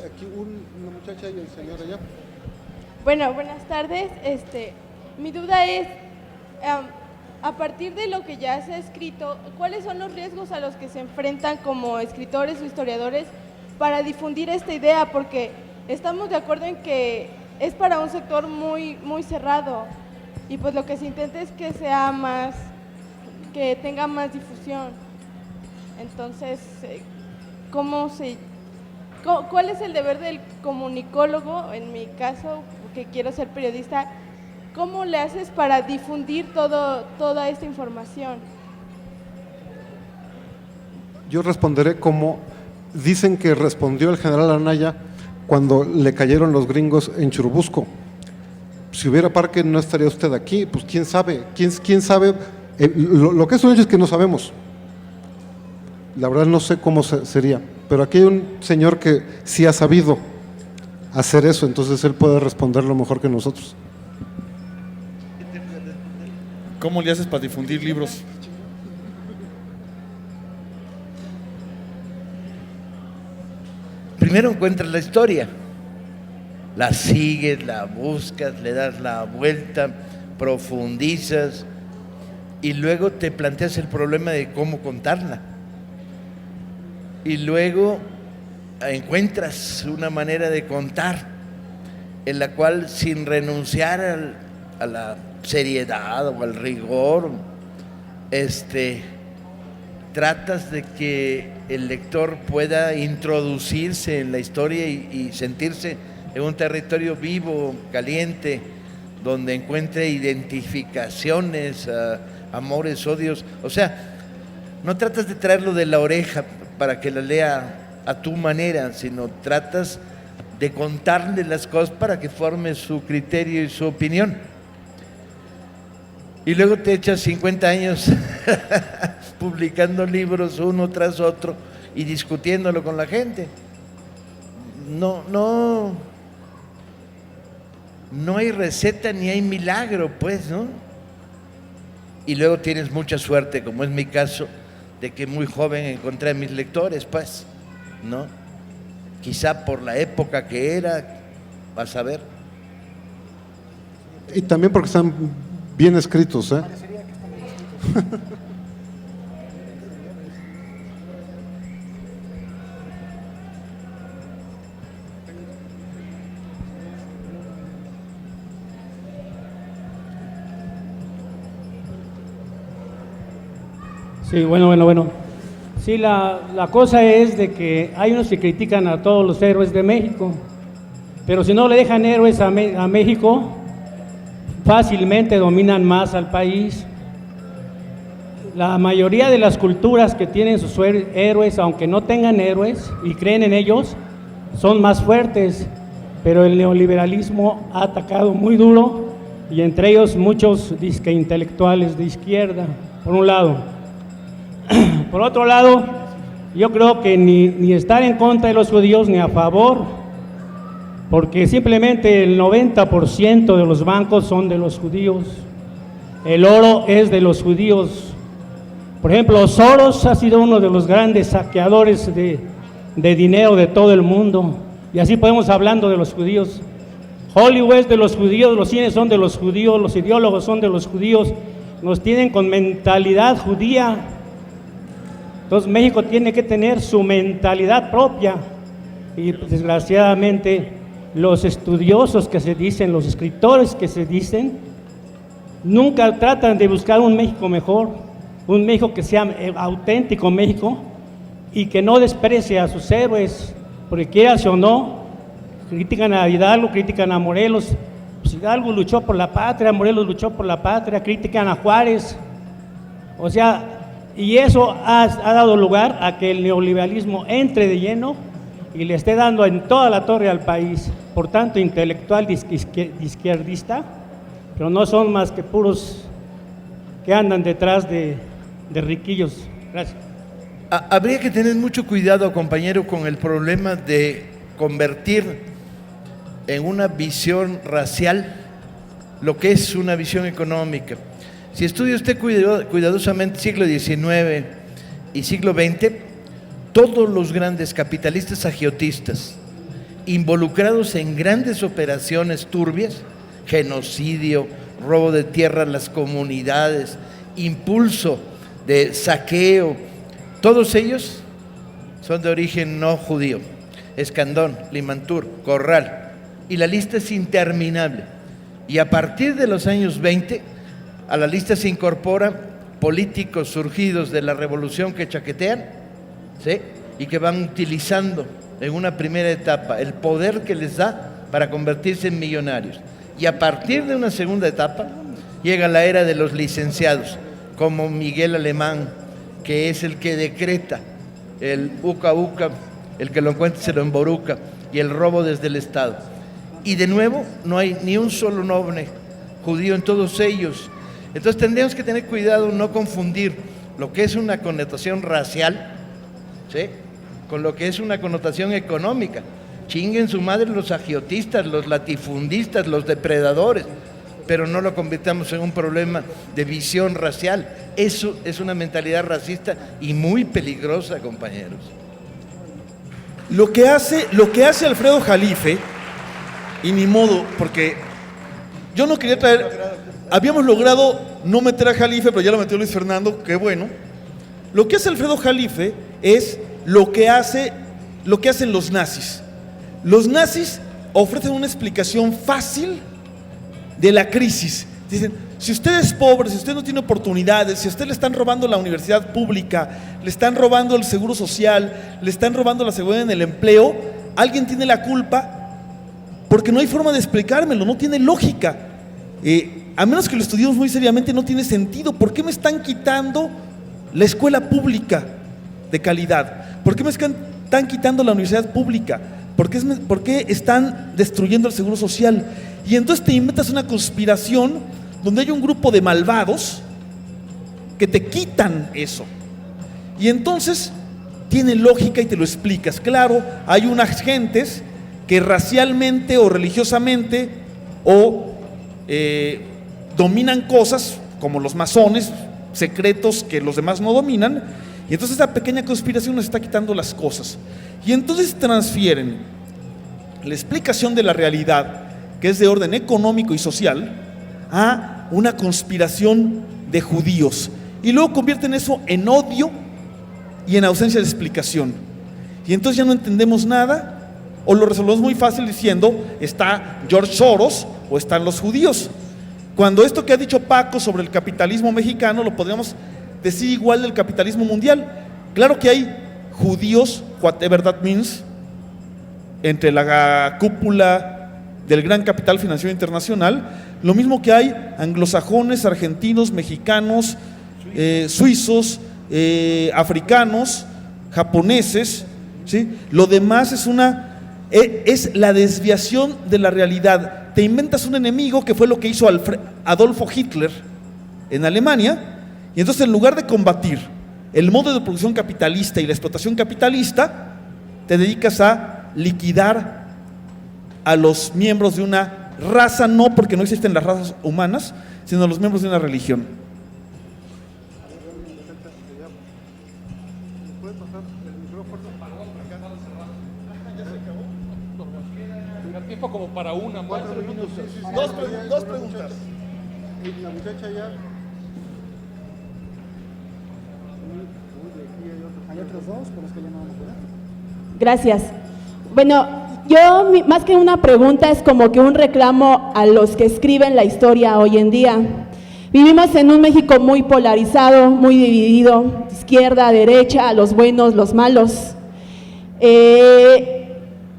Aquí una muchacha y el señor allá. Bueno, buenas tardes. Mi duda es, a partir de lo que ya se ha escrito, ¿cuáles son los riesgos a los que se enfrentan como escritores o historiadores para difundir esta idea? Porque estamos de acuerdo en que es para un sector muy, muy cerrado y pues lo que se intenta es que sea más, que tenga más difusión. Entonces, ¿cuál es el deber del comunicólogo? En mi caso, que quiero ser periodista, ¿cómo le haces para difundir toda esta información? Yo responderé como dicen que respondió el general Anaya cuando le cayeron los gringos en Churubusco. Si hubiera parque no estaría usted aquí, pues quién sabe, quién sabe. Lo que es un hecho es que no sabemos. La verdad no sé cómo sería, pero aquí hay un señor que sí ha sabido hacer eso, entonces él puede responderlo mejor que nosotros. ¿Cómo le haces para difundir libros? Primero encuentras la historia, la sigues, la buscas, le das la vuelta, profundizas y luego te planteas el problema de cómo contarla. Y luego encuentras una manera de contar en la cual, sin renunciar a la seriedad o al rigor, tratas de que el lector pueda introducirse en la historia y sentirse en un territorio vivo, caliente, donde encuentre identificaciones, amores, odios. O sea, no tratas de traerlo de la oreja para que la lea a tu manera, sino tratas de contarle las cosas para que forme su criterio y su opinión. Y luego te echas 50 años publicando libros uno tras otro y discutiéndolo con la gente. No hay receta ni hay milagro, pues, ¿no? Y luego tienes mucha suerte, como es mi caso, de que muy joven encontré a mis lectores, pues, ¿no? Quizá por la época que era, vas a ver. Y también porque están bien escritos, ¿eh? Sí, bueno. Sí, la cosa es de que hay unos que critican a todos los héroes de México, pero si no le dejan héroes a México, fácilmente dominan más al país. La mayoría de las culturas que tienen sus héroes, aunque no tengan héroes y creen en ellos, son más fuertes, pero el neoliberalismo ha atacado muy duro, y entre ellos muchos disque intelectuales de izquierda, por un lado. Por otro lado, yo creo que ni estar en contra de los judíos ni a favor, porque simplemente el 90% de los bancos son de los judíos, el oro es de los judíos. Por ejemplo, Soros ha sido uno de los grandes saqueadores de dinero de todo el mundo, y así podemos hablando de los judíos. Hollywood es de los judíos, los cines son de los judíos, los ideólogos son de los judíos, nos tienen con mentalidad judía. Entonces México tiene que tener su mentalidad propia, y desgraciadamente los estudiosos que se dicen, los escritores que se dicen, nunca tratan de buscar un México mejor, un México que sea auténtico México y que no desprecie a sus héroes, porque quieras o no, critican a Hidalgo, critican a Morelos. Pues Hidalgo luchó por la patria, Morelos luchó por la patria, critican a Juárez. O sea, y eso ha dado lugar a que el neoliberalismo entre de lleno y le esté dando en toda la torre al país. Por tanto, intelectual izquierdista, pero no son más que puros que andan detrás de riquillos. Gracias. Habría que tener mucho cuidado, compañero, con el problema de convertir en una visión racial lo que es una visión económica. Si estudia usted cuidadosamente siglo XIX y siglo XX, todos los grandes capitalistas agiotistas involucrados en grandes operaciones turbias, genocidio, robo de tierra a las comunidades impulso, de saqueo, todos ellos son de origen no judío. Escandón, Limantur, Corral, y la lista es interminable. Y a partir de los años 20, a la lista se incorporan políticos surgidos de la revolución que chaquetean, ¿sí?, y que van utilizando en una primera etapa el poder que les da para convertirse en millonarios. Y a partir de una segunda etapa llega la era de los licenciados, como Miguel Alemán, que es el que decreta el uca uca, el que lo encuentre se lo emboruca, y el robo desde el Estado. Y de nuevo no hay ni un solo noble judío en todos ellos. Entonces tendríamos que tener cuidado, no confundir lo que es una connotación racial, ¿sí?, con lo que es una connotación económica. Chinguen su madre los agiotistas, los latifundistas, los depredadores, pero no lo convirtamos en un problema de visión racial. Eso es una mentalidad racista y muy peligrosa, compañeros. Lo que hace Alfredo Jalife, y ni modo, porque yo no quería traer, habíamos logrado no meter a Jalife, pero ya lo metió Luis Fernando, qué bueno. Lo que hace Alfredo Jalife es lo que hacen los nazis. Los nazis ofrecen una explicación fácil de la crisis. Dicen, si usted es pobre, si usted no tiene oportunidades, si a usted le están robando la universidad pública, le están robando el seguro social, le están robando la seguridad en el empleo, alguien tiene la culpa, porque no hay forma de explicármelo, no tiene lógica. A menos que lo estudiemos muy seriamente, no tiene sentido. ¿Por qué me están quitando la escuela pública de calidad? ¿Por qué me están quitando la universidad pública? ¿Por qué están destruyendo el seguro social? Y entonces te inventas una conspiración donde hay un grupo de malvados que te quitan eso. Y entonces tiene lógica y te lo explicas. Claro, hay unas gentes que racialmente o religiosamente dominan cosas, como los masones, secretos que los demás no dominan, y entonces esa pequeña conspiración nos está quitando las cosas. Y entonces transfieren la explicación de la realidad, que es de orden económico y social, a una conspiración de judíos. Y luego convierten eso en odio y en ausencia de explicación. Y entonces ya no entendemos nada, o lo resolvemos muy fácil diciendo, está George Soros o están los judíos. Cuando esto que ha dicho Paco sobre el capitalismo mexicano lo podríamos decir igual del capitalismo mundial. Claro que hay judíos, whatever that means, entre la cúpula del gran capital financiero internacional, lo mismo que hay anglosajones, argentinos, mexicanos, suizos, africanos, japoneses, ¿sí? Lo demás es la desviación de la realidad. Te inventas un enemigo, que fue lo que hizo Adolfo Hitler en Alemania, y entonces en lugar de combatir el modo de producción capitalista y la explotación capitalista, te dedicas a liquidar a los miembros de una raza, no porque no existen las razas humanas, sino a los miembros de una religión. Tiempo como para una, 4 minutos. Dos preguntas. La muchacha ya. Hay otros dos con los que ya no vamos a poder. Gracias. Bueno, yo más que una pregunta es como que un reclamo a los que escriben la historia hoy en día. Vivimos en un México muy polarizado, muy dividido, izquierda, derecha, a los buenos, los malos.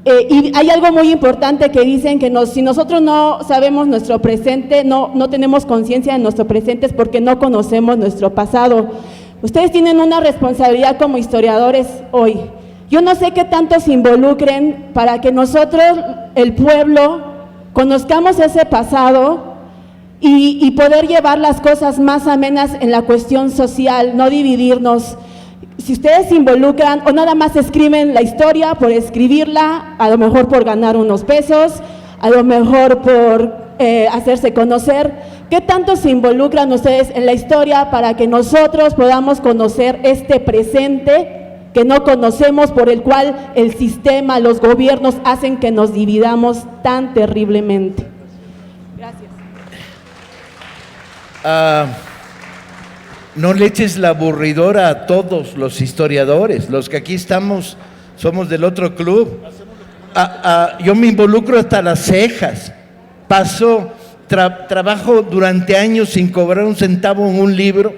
Y hay algo muy importante que dicen que si nosotros no sabemos nuestro presente, no tenemos conciencia de nuestro presente, es porque no conocemos nuestro pasado. Ustedes tienen una responsabilidad como historiadores hoy. Yo no sé qué tanto se involucren para que nosotros, el pueblo, conozcamos ese pasado y poder llevar las cosas más amenas en la cuestión social, no dividirnos. Si ustedes se involucran o nada más escriben la historia por escribirla, a lo mejor por ganar unos pesos, a lo mejor por hacerse conocer, ¿qué tanto se involucran ustedes en la historia para que nosotros podamos conocer este presente que no conocemos, por el cual el sistema, los gobiernos hacen que nos dividamos tan terriblemente? Gracias. no le eches la aburridora a todos los historiadores. Los que aquí estamos somos del otro club. Yo me involucro hasta las cejas. Trabajo durante años sin cobrar un centavo en un libro.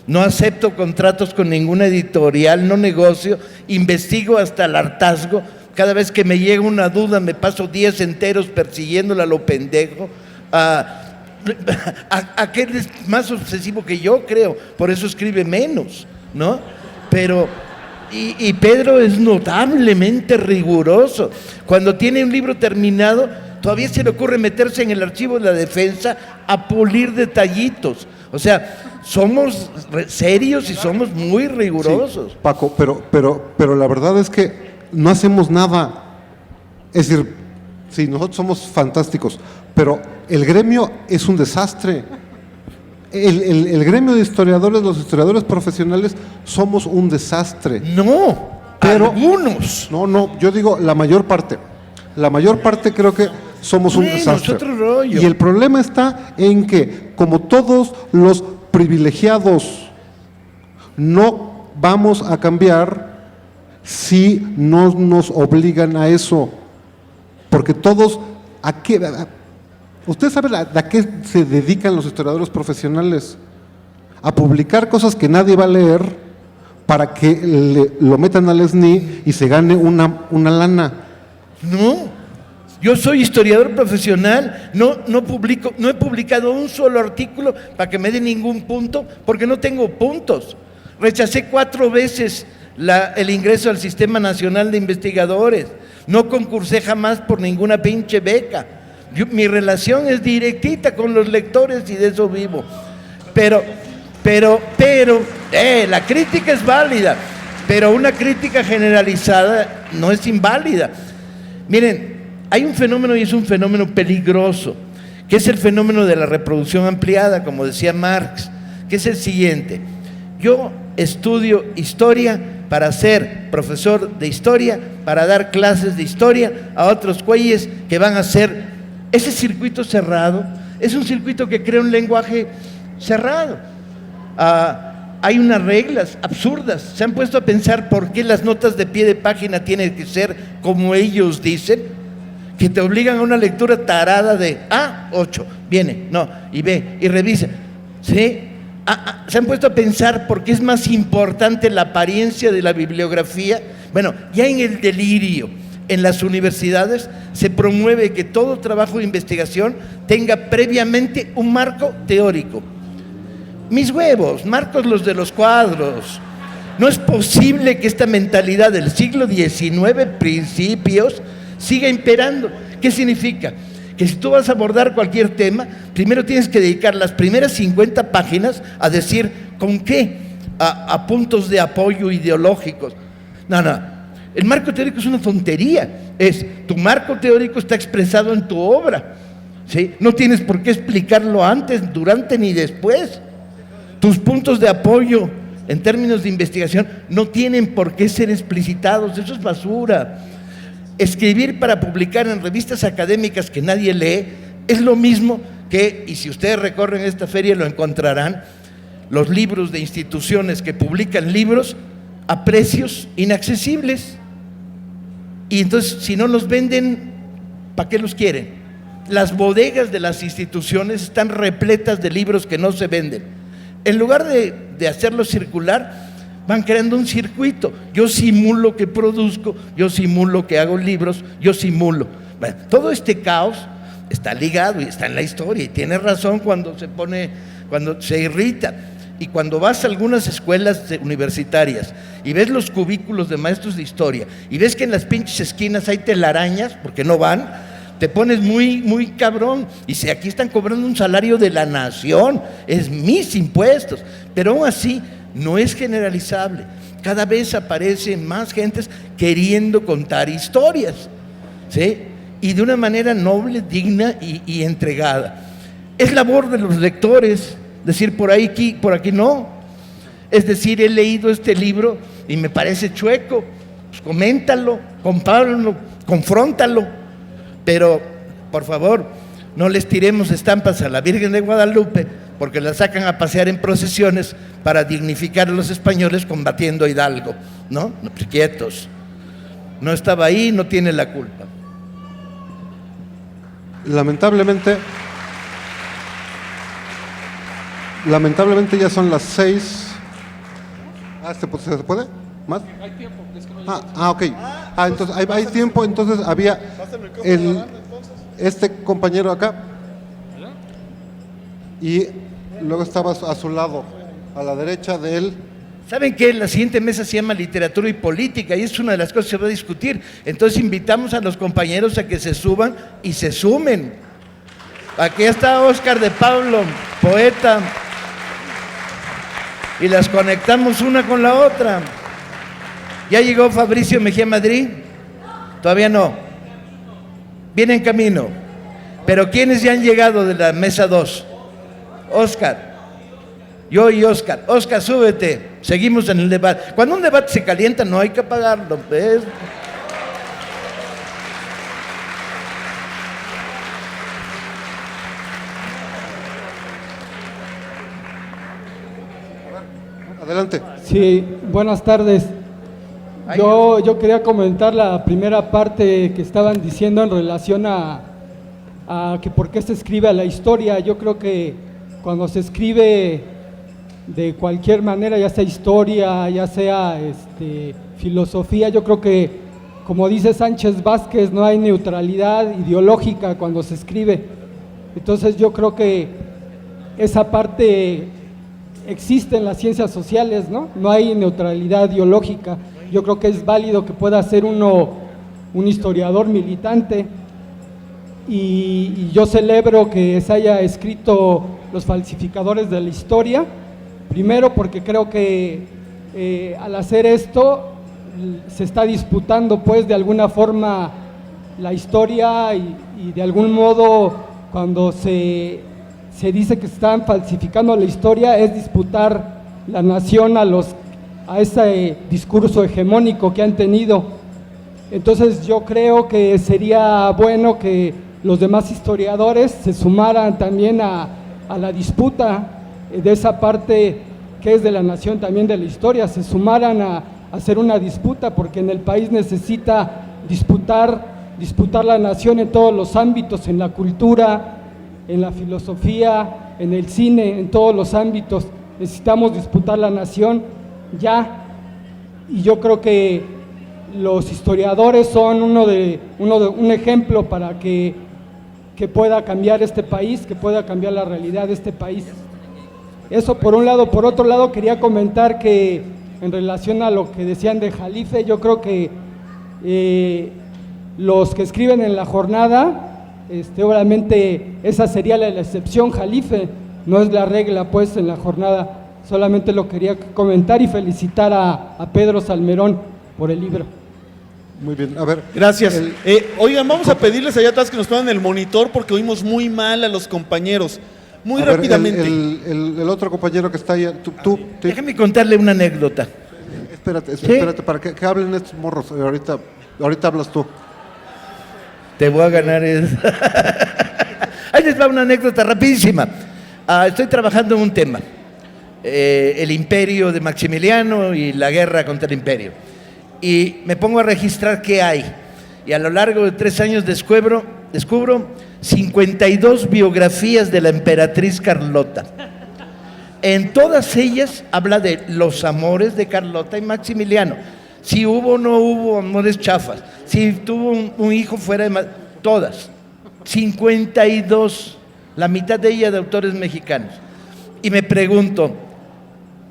No acepto contratos con ninguna editorial, no negocio. Investigo hasta el hartazgo. Cada vez que me llega una duda me paso días enteros persiguiéndola a lo pendejo. Aquel es más obsesivo que yo, creo, por eso escribe menos, ¿no? Pero, y Pedro es notablemente riguroso. Cuando tiene un libro terminado, todavía se le ocurre meterse en el archivo de la defensa a pulir detallitos. O sea, somos serios y somos muy rigurosos. Sí, Paco, pero la verdad es que no hacemos nada. Es decir, sí, nosotros somos fantásticos, pero el gremio es un desastre. El gremio de historiadores, los historiadores profesionales, somos un desastre. No, pero algunos. No, yo digo la mayor parte. La mayor parte creo que somos un desastre. Es otro rollo. Y el problema está en que, como todos los privilegiados, no vamos a cambiar si no nos obligan a eso. Porque todos, ¿usted sabe a qué se dedican los historiadores profesionales? A publicar cosas que nadie va a leer para que lo metan al SNI y se gane una lana. No, yo soy historiador profesional, no he publicado un solo artículo para que me dé ningún punto, porque no tengo puntos. Rechacé 4 veces el ingreso al Sistema Nacional de Investigadores, no concursé jamás por ninguna pinche beca. Mi relación es directita con los lectores y de eso vivo. Pero, la crítica es válida, pero una crítica generalizada no es inválida. Miren, hay un fenómeno y es un fenómeno peligroso, que es el fenómeno de la reproducción ampliada, como decía Marx, que es el siguiente. Yo estudio historia para ser profesor de historia, para dar clases de historia a otros güeyes que van a hacer ese circuito cerrado. Es un circuito que crea un lenguaje cerrado. Hay unas reglas absurdas. Se han puesto a pensar por qué las notas de pie de página tienen que ser como ellos dicen, que te obligan a una lectura tarada de 8, viene, no, y B, y revisa. ¿Sí? Se han puesto a pensar por qué es más importante la apariencia de la bibliografía. Bueno, ya en el delirio, en las universidades, se promueve que todo trabajo de investigación tenga previamente un marco teórico. Mis huevos, marcos los de los cuadros. No es posible que esta mentalidad del siglo XIX, principios, siga imperando. ¿Qué significa? Que si tú vas a abordar cualquier tema, primero tienes que dedicar las primeras 50 páginas a decir con qué, a puntos de apoyo ideológicos. No, el marco teórico es una tontería. Tu marco teórico está expresado en tu obra, ¿sí? No tienes por qué explicarlo antes, durante ni después. Tus puntos de apoyo en términos de investigación no tienen por qué ser explicitados. Eso es basura. Escribir para publicar en revistas académicas que nadie lee es lo mismo que, y si ustedes recorren esta feria lo encontrarán, los libros de instituciones que publican libros a precios inaccesibles. Y entonces, si no los venden, ¿para qué los quieren? Las bodegas de las instituciones están repletas de libros que no se venden. En lugar de hacerlo circular, van creando un circuito. Yo simulo que produzco, yo simulo que hago libros, yo simulo. Bueno, todo este caos está ligado y está en la historia, y tiene razón cuando se irrita. Y cuando vas a algunas escuelas universitarias y ves los cubículos de maestros de historia y ves que en las pinches esquinas hay telarañas, porque no van, te pones muy, muy cabrón. Y si aquí están cobrando un salario de la nación, es mis impuestos, pero aún así no es generalizable. Cada vez aparecen más gentes queriendo contar historias, ¿sí? Y de una manera noble, digna y entregada. Es labor de los lectores decir por aquí no. Es decir, he leído este libro y me parece chueco. Pues coméntalo, compáralo, confróntalo. Pero, por favor, no les tiremos estampas a la Virgen de Guadalupe porque la sacan a pasear en procesiones para dignificar a los españoles combatiendo a Hidalgo, ¿no? Pues quietos. No estaba ahí, no tiene la culpa. Lamentablemente ya son las 6. ¿Se puede? ¿Más? Hay tiempo. Ok. Entonces hay tiempo. Entonces había este compañero acá y luego estaba a su lado, a la derecha de él. ¿Saben qué? La siguiente mesa se llama Literatura y Política y es una de las cosas que se va a discutir. Entonces invitamos a los compañeros a que se suban y se sumen. Aquí está Óscar de Pablo, poeta, y las conectamos una con la otra. ¿Ya llegó Fabricio Mejía Madrid? Todavía no. Viene en camino. Pero ¿quiénes ya han llegado de la mesa 2? Óscar. Yo y Óscar. Óscar, súbete. Seguimos en el debate. Cuando un debate se calienta no hay que apagarlo, ¿ves? Adelante. Sí, buenas tardes. Yo quería comentar la primera parte que estaban diciendo en relación a que por qué se escribe la historia. Yo creo que cuando se escribe de cualquier manera, ya sea historia, ya sea filosofía, yo creo que, como dice Sánchez Vázquez, no hay neutralidad ideológica cuando se escribe. Entonces yo creo que esa parte existe en las ciencias sociales, ¿no? No hay neutralidad ideológica. Yo creo que es válido que pueda ser uno un historiador militante y yo celebro que se haya escrito Los falsificadores de la historia, primero porque creo que al hacer esto se está disputando pues de alguna forma la historia y de algún modo cuando se dice que están falsificando la historia es disputar la nación a ese discurso hegemónico que han tenido. Entonces yo creo que sería bueno que los demás historiadores se sumaran también a la disputa de esa parte que es de la nación también de la historia, se sumaran a hacer una disputa porque en el país necesita disputar la nación en todos los ámbitos, en la cultura, en la filosofía, en el cine, en todos los ámbitos. Necesitamos disputar la nación ya, y yo creo que los historiadores son un ejemplo para que pueda cambiar este país, que pueda cambiar la realidad de este país. Eso por un lado. Por otro lado, quería comentar que en relación a lo que decían de Jalife, yo creo que los que escriben en La Jornada, obviamente esa sería la excepción. Jalife no es la regla pues en La Jornada. Solamente lo quería comentar y felicitar a Pedro Salmerón por el libro. Muy bien, a ver. Gracias. Oigan, vamos a pedirles allá atrás que nos pongan el monitor porque oímos muy mal a los compañeros. Muy a ver, rápidamente. El otro compañero que está ahí, Déjame contarle una anécdota. Espérate, para que hablen estos morros. Ahorita hablas tú. Te voy a ganar eso. Ahí les va una anécdota rapidísima. Estoy trabajando en un tema. El imperio de Maximiliano y la guerra contra el imperio. Y me pongo a registrar qué hay. Y a lo largo de 3 años descubro 52 biografías de la emperatriz Carlota. En todas ellas habla de los amores de Carlota y Maximiliano. Si hubo o no hubo amores chafas. Si tuvo un hijo fuera de... Todas. 52. La mitad de ellas de autores mexicanos. Y me pregunto,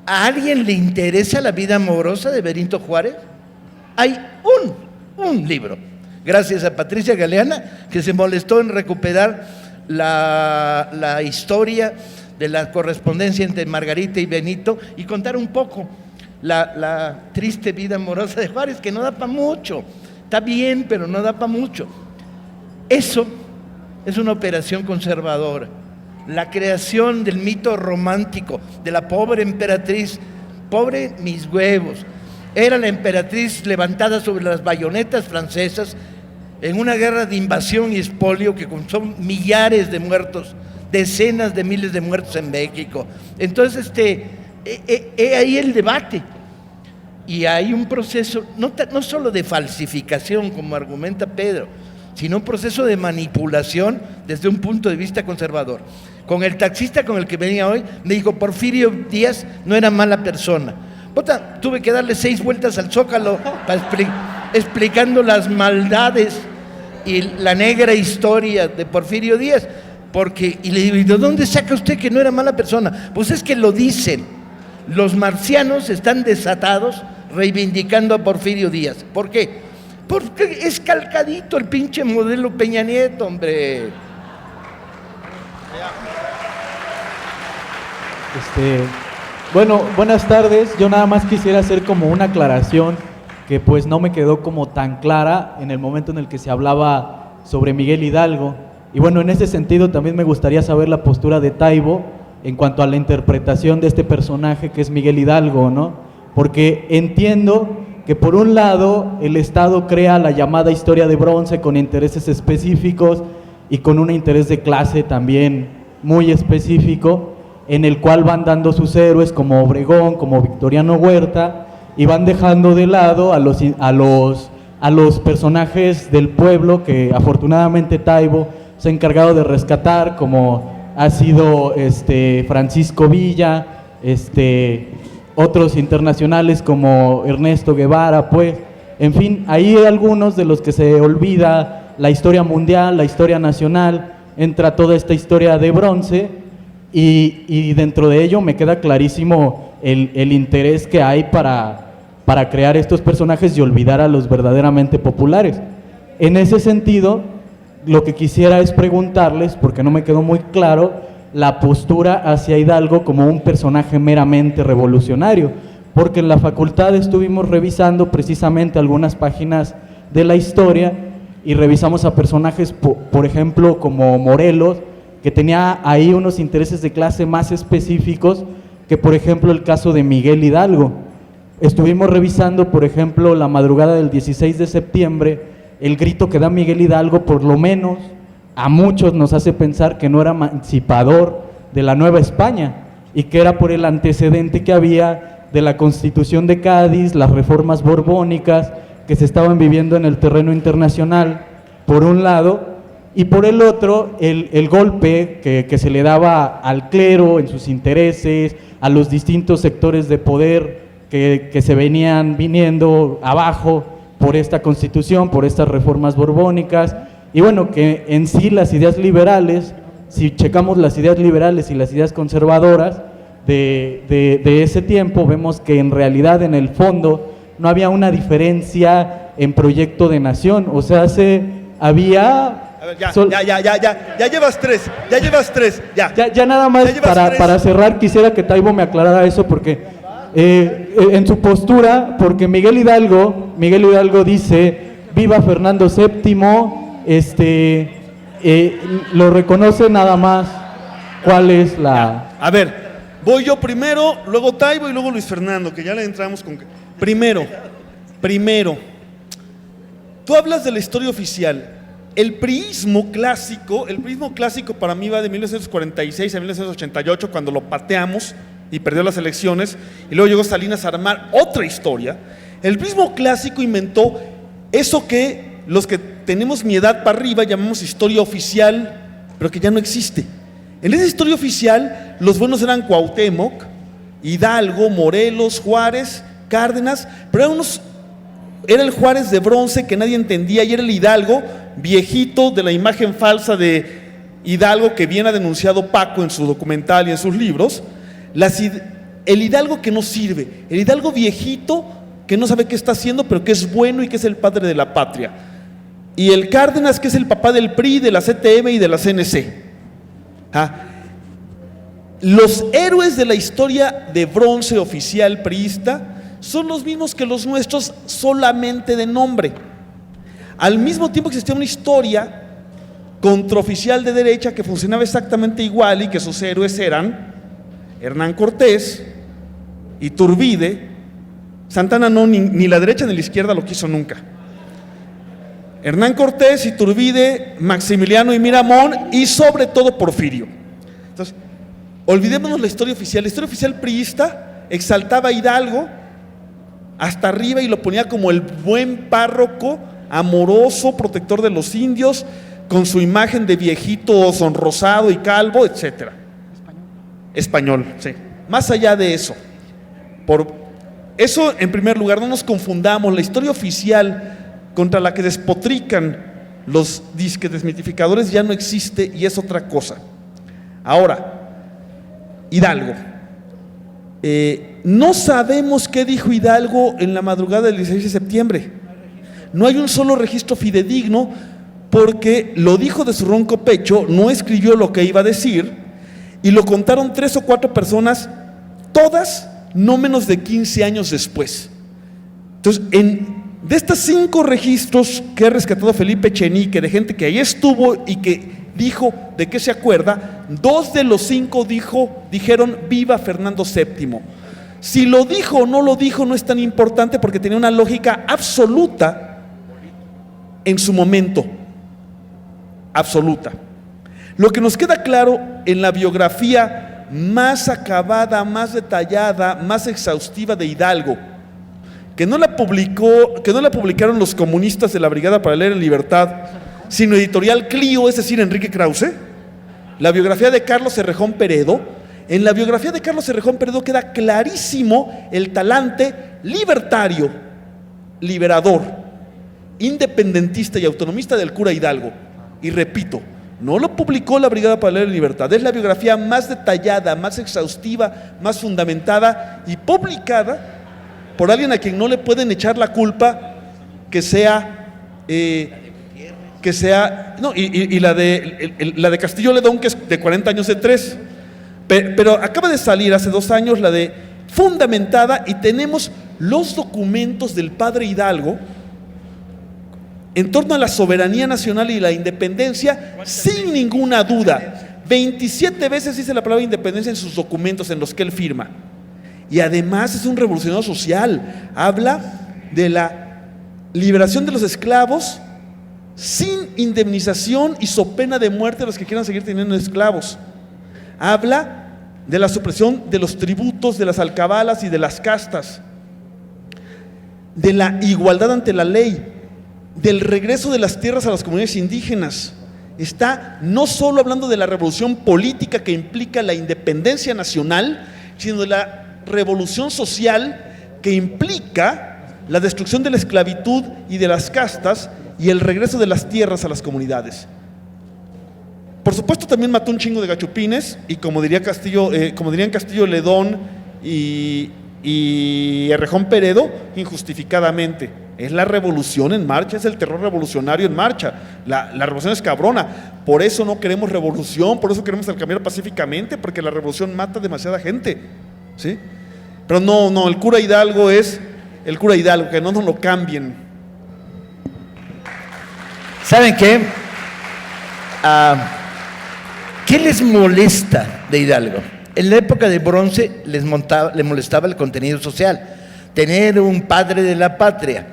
¿a alguien le interesa la vida amorosa de Benito Juárez? Hay un libro, gracias a Patricia Galeana, que se molestó en recuperar la historia de la correspondencia entre Margarita y Benito y contar un poco la triste vida amorosa de Juárez, que no da para mucho. Está bien, pero no da para mucho. Eso es una operación conservadora. La creación del mito romántico de la pobre emperatriz, pobre mis huevos, era la emperatriz levantada sobre las bayonetas francesas en una guerra de invasión y expolio que causó millares de muertos decenas de miles de muertos en México. Entonces, ahí el debate. Y hay un proceso, no solo de falsificación, como argumenta Pedro, sino un proceso de manipulación desde un punto de vista conservador. Con el taxista con el que venía hoy, me dijo, Porfirio Díaz no era mala persona. Tuve que darle 6 vueltas al Zócalo explicando las maldades y la negra historia de Porfirio Díaz. Y le digo, ¿y de dónde saca usted que no era mala persona? Pues es que lo dicen. Los marcianos están desatados reivindicando a Porfirio Díaz. ¿Por qué? Porque es calcadito el pinche modelo Peña Nieto, hombre. Bueno, buenas tardes. Yo nada más quisiera hacer como una aclaración que pues no me quedó como tan clara en el momento en el que se hablaba sobre Miguel Hidalgo. Y bueno, en ese sentido también me gustaría saber la postura de Taibo en cuanto a la interpretación de este personaje que es Miguel Hidalgo, ¿no? Porque entiendo que por un lado el Estado crea la llamada historia de bronce con intereses específicos y con un interés de clase también muy específico, en el cual van dando sus héroes como Obregón, como Victoriano Huerta, y van dejando de lado a los personajes del pueblo que afortunadamente Taibo se ha encargado de rescatar, como ha sido Francisco Villa, otros internacionales como Ernesto Guevara, pues, en fin, ahí hay algunos de los que se olvida la historia mundial, la historia nacional, entra toda esta historia de bronce y dentro de ello me queda clarísimo el interés que hay para crear estos personajes y olvidar a los verdaderamente populares. En ese sentido, lo que quisiera es preguntarles, porque no me quedó muy claro, la postura hacia Hidalgo como un personaje meramente revolucionario, porque en la facultad estuvimos revisando precisamente algunas páginas de la historia y revisamos a personajes, por ejemplo, como Morelos, que tenía ahí unos intereses de clase más específicos que, por ejemplo, el caso de Miguel Hidalgo. Estuvimos revisando, por ejemplo, la madrugada del 16 de septiembre, el grito que da Miguel Hidalgo, por lo menos a muchos nos hace pensar que no era emancipador de la Nueva España y que era por el antecedente que había de la Constitución de Cádiz, las reformas borbónicas que se estaban viviendo en el terreno internacional, por un lado, y por el otro, el golpe que se le daba al clero en sus intereses, a los distintos sectores de poder que se venían viniendo abajo por esta Constitución, por estas reformas borbónicas. Y bueno, que en sí las ideas liberales, si checamos las ideas liberales y las ideas conservadoras de ese tiempo, vemos que en realidad en el fondo no había una diferencia en proyecto de nación, o sea, había... A ver, ya llevas tres, Ya nada más para cerrar quisiera que Taibo me aclarara eso porque en su postura, porque Miguel Hidalgo dice, viva Fernando VII, lo reconoce nada más. ¿Cuál es la...? A ver, voy yo primero, luego Taibo y luego Luis Fernando, que ya le entramos con... Primero, tú hablas de la historia oficial. El priismo clásico para mí va de 1946 a 1988, cuando lo pateamos y perdió las elecciones, y luego llegó Salinas a armar otra historia. El priismo clásico inventó eso que los que tenemos mi edad para arriba llamamos historia oficial, pero que ya no existe. En esa historia oficial, los buenos eran Cuauhtémoc, Hidalgo, Morelos, Juárez, Cárdenas, pero era el Juárez de bronce que nadie entendía y era el Hidalgo viejito de la imagen falsa de Hidalgo que bien ha denunciado Paco en su documental y en sus libros. El Hidalgo que no sirve, el Hidalgo viejito que no sabe qué está haciendo, pero que es bueno y que es el padre de la patria. Y el Cárdenas, que es el papá del PRI, de la CTM y de la CNC. Los héroes de la historia de bronce oficial priista son los mismos que los nuestros, solamente de nombre. Al mismo tiempo que existía una historia contraoficial de derecha que funcionaba exactamente igual y que sus héroes eran Hernán Cortés, Iturbide. Santana no, ni la derecha ni la izquierda lo quiso nunca. Hernán Cortés, Iturbide, Maximiliano y Miramón y sobre todo Porfirio. Entonces, olvidémonos la historia oficial. La historia oficial priista exaltaba a Hidalgo hasta arriba y lo ponía como el buen párroco, amoroso, protector de los indios, con su imagen de viejito sonrosado y calvo, etc. Español, sí. Más allá de eso, por eso, en primer lugar, no nos confundamos. La historia oficial contra la que despotrican los disque desmitificadores ya no existe y es otra cosa. Ahora, Hidalgo. No sabemos qué dijo Hidalgo en la madrugada del 16 de septiembre. No hay un solo registro fidedigno porque lo dijo de su ronco pecho, no escribió lo que iba a decir y lo contaron 3 o 4 personas, todas no menos de 15 años después. Entonces, de estos 5 registros que ha rescatado Felipe Echenique, de gente que ahí estuvo y que dijo de qué se acuerda, 2 de los 5 dijeron viva Fernando VII. Si lo dijo o no lo dijo no es tan importante porque tenía una lógica absoluta en su momento, absoluta. Lo que nos queda claro en la biografía más acabada, más detallada, más exhaustiva de Hidalgo, que no la publicaron los comunistas de la Brigada para Leer en Libertad, sino Editorial Clio, es decir, Enrique Krause, la biografía de Carlos Cerrejón Peredo. En la biografía de Carlos Cerrejón Peredo queda clarísimo el talante libertario, liberador, independentista y autonomista del cura Hidalgo. Y repito, no lo publicó la Brigada para Leer en Libertad, es la biografía más detallada, más exhaustiva, más fundamentada y publicada por alguien a quien no le pueden echar la culpa que sea la de Castillo Ledón, que es de 40 años de 3, pero acaba de salir hace 2 años la de fundamentada y tenemos los documentos del padre Hidalgo en torno a la soberanía nacional y la independencia, sin ninguna duda. 27 veces dice la palabra independencia en sus documentos en los que él firma. Y además es un revolucionario social. Habla de la liberación de los esclavos sin indemnización y so pena de muerte a los que quieran seguir teniendo esclavos. Habla de la supresión de los tributos, de las alcabalas y de las castas, de la igualdad ante la ley, del regreso de las tierras a las comunidades indígenas. Está no solo hablando de la revolución política que implica la independencia nacional, sino de la revolución social que implica la destrucción de la esclavitud y de las castas y el regreso de las tierras a las comunidades. Por supuesto también mató un chingo de gachupines y como dirían Castillo Ledón y Cerrejón Peredo, injustificadamente. Es la revolución en marcha, es el terror revolucionario en marcha. La revolución es cabrona, por eso no queremos revolución, por eso queremos cambiar pacíficamente, porque la revolución mata demasiada gente, ¿sí? Pero no, el cura Hidalgo es el cura Hidalgo, que no nos lo cambien. ¿Saben qué? ¿Qué les molesta de Hidalgo? En la época de bronce le molestaba el contenido social. Tener un padre de la patria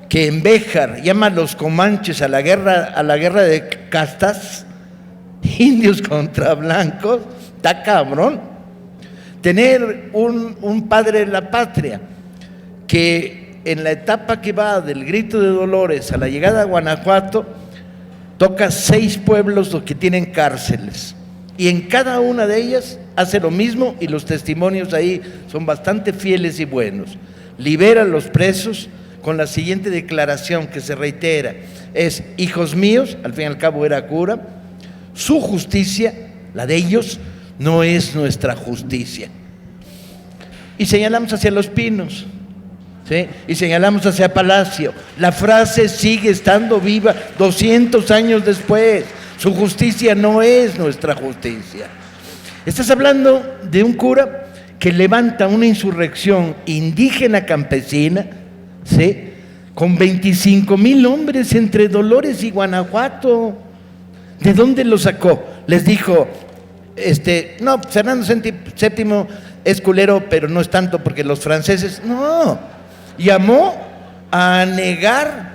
que en Béjar llama a los comanches a la guerra de castas, indios contra blancos, está cabrón. Tener un padre de la patria que en la etapa que va del Grito de Dolores a la llegada a Guanajuato toca 6 pueblos que tienen cárceles y en cada una de ellas hace lo mismo y los testimonios ahí son bastante fieles y buenos. Libera a los presos con la siguiente declaración que se reitera: es hijos míos, al fin y al cabo era cura, su justicia, la de ellos, no es nuestra justicia. Y señalamos hacia Los Pinos, ¿sí? Y señalamos hacia Palacio. La frase sigue estando viva 200 años después: su justicia no es nuestra justicia. Estás hablando de un cura que levanta una insurrección indígena campesina, ¿sí? Con 25,000 hombres entre Dolores y Guanajuato. ¿De dónde lo sacó? Les dijo, no, Fernando VII es culero, pero no es tanto porque los franceses, no, llamó a anegar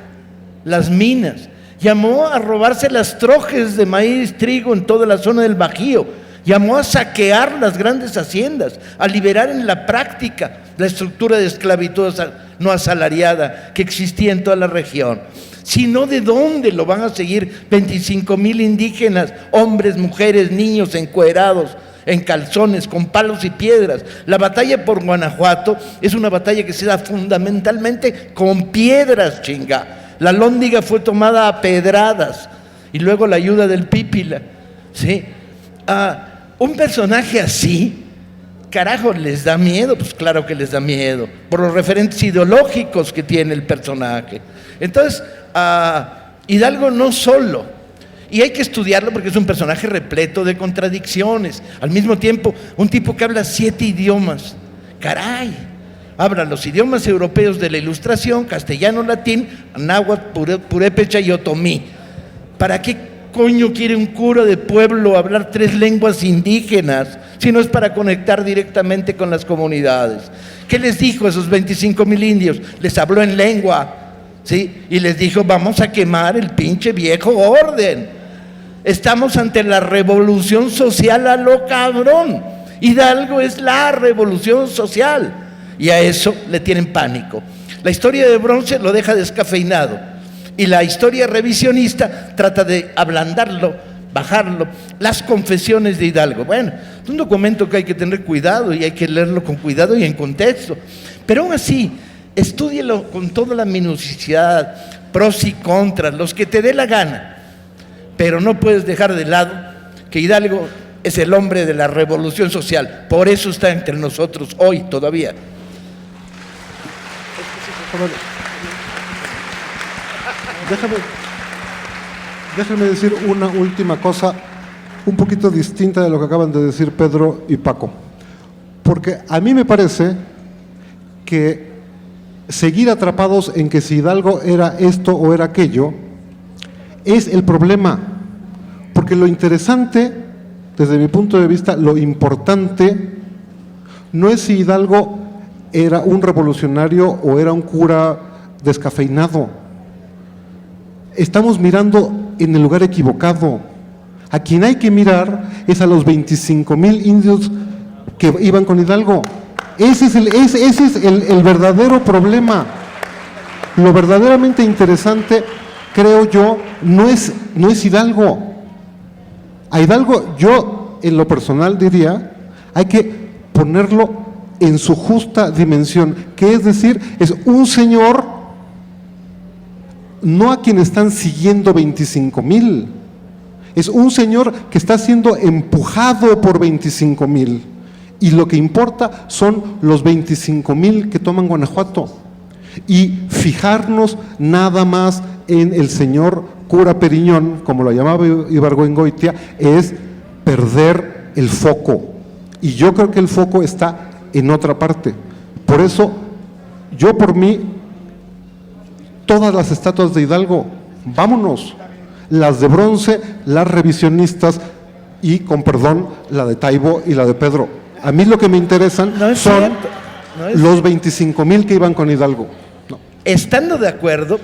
las minas, llamó a robarse las trojes de maíz, trigo en toda la zona del Bajío, Llamó a saquear las grandes haciendas, a liberar en la práctica la estructura de esclavitud no asalariada que existía en toda la región. Si no, ¿de dónde lo van a seguir 25,000 indígenas, hombres, mujeres, niños encuerados, en calzones, con palos y piedras? La batalla por Guanajuato es una batalla que se da fundamentalmente con piedras, chinga. La Lóndiga fue tomada a pedradas y luego la ayuda del Pípila, ¿sí? Un personaje así, carajo, ¿les da miedo? Pues claro que les da miedo, por los referentes ideológicos que tiene el personaje. Entonces, Hidalgo no solo, y hay que estudiarlo porque es un personaje repleto de contradicciones. Al mismo tiempo, un tipo que habla 7 idiomas, caray, habla los idiomas europeos de la Ilustración, castellano, latín, náhuatl, purépecha y otomí. ¿Para qué coño quiere un cura de pueblo hablar 3 lenguas indígenas si no es para conectar directamente con las comunidades? ¿Qué les dijo a esos 25,000 indios? Les habló en lengua, ¿sí? Y les dijo: vamos a quemar el pinche viejo orden. Estamos ante la revolución social a lo cabrón. Hidalgo es la revolución social y a eso le tienen pánico. La historia de Bronce lo deja descafeinado y la historia revisionista trata de ablandarlo, bajarlo. Las confesiones de Hidalgo, bueno, es un documento que hay que tener cuidado y hay que leerlo con cuidado y en contexto, pero aún así, estúdielo con toda la minuciosidad, pros y contras, los que te dé la gana, pero no puedes dejar de lado que Hidalgo es el hombre de la revolución social. Por eso está entre nosotros hoy todavía. Déjame decir una última cosa un poquito distinta de lo que acaban de decir Pedro y Paco, porque a mí me parece que seguir atrapados en que si Hidalgo era esto o era aquello es el problema, porque lo interesante, desde mi punto de vista, lo importante no es si Hidalgo era un revolucionario o era un cura descafeinado. Estamos mirando en el lugar equivocado. A quien hay que mirar es a los 25,000 indios que iban con Hidalgo. Ese es el verdadero problema. Lo verdaderamente interesante, creo yo, no es Hidalgo. A Hidalgo, yo en lo personal diría, hay que ponerlo en su justa dimensión, que es decir, es un señor, no a quien están siguiendo 25,000, es un señor que está siendo empujado por 25,000, y lo que importa son los 25,000 que toman Guanajuato, y fijarnos nada más en el señor cura Periñón, como lo llamaba Ibargüengoitia, es perder el foco, y yo creo que el foco está en otra parte. Por eso, yo por mí, todas las estatuas de Hidalgo, vámonos, las de bronce, las revisionistas y, con perdón, la de Taibo y la de Pedro. A mí lo que me interesan son los 25,000 que iban con Hidalgo. No. Estando de acuerdo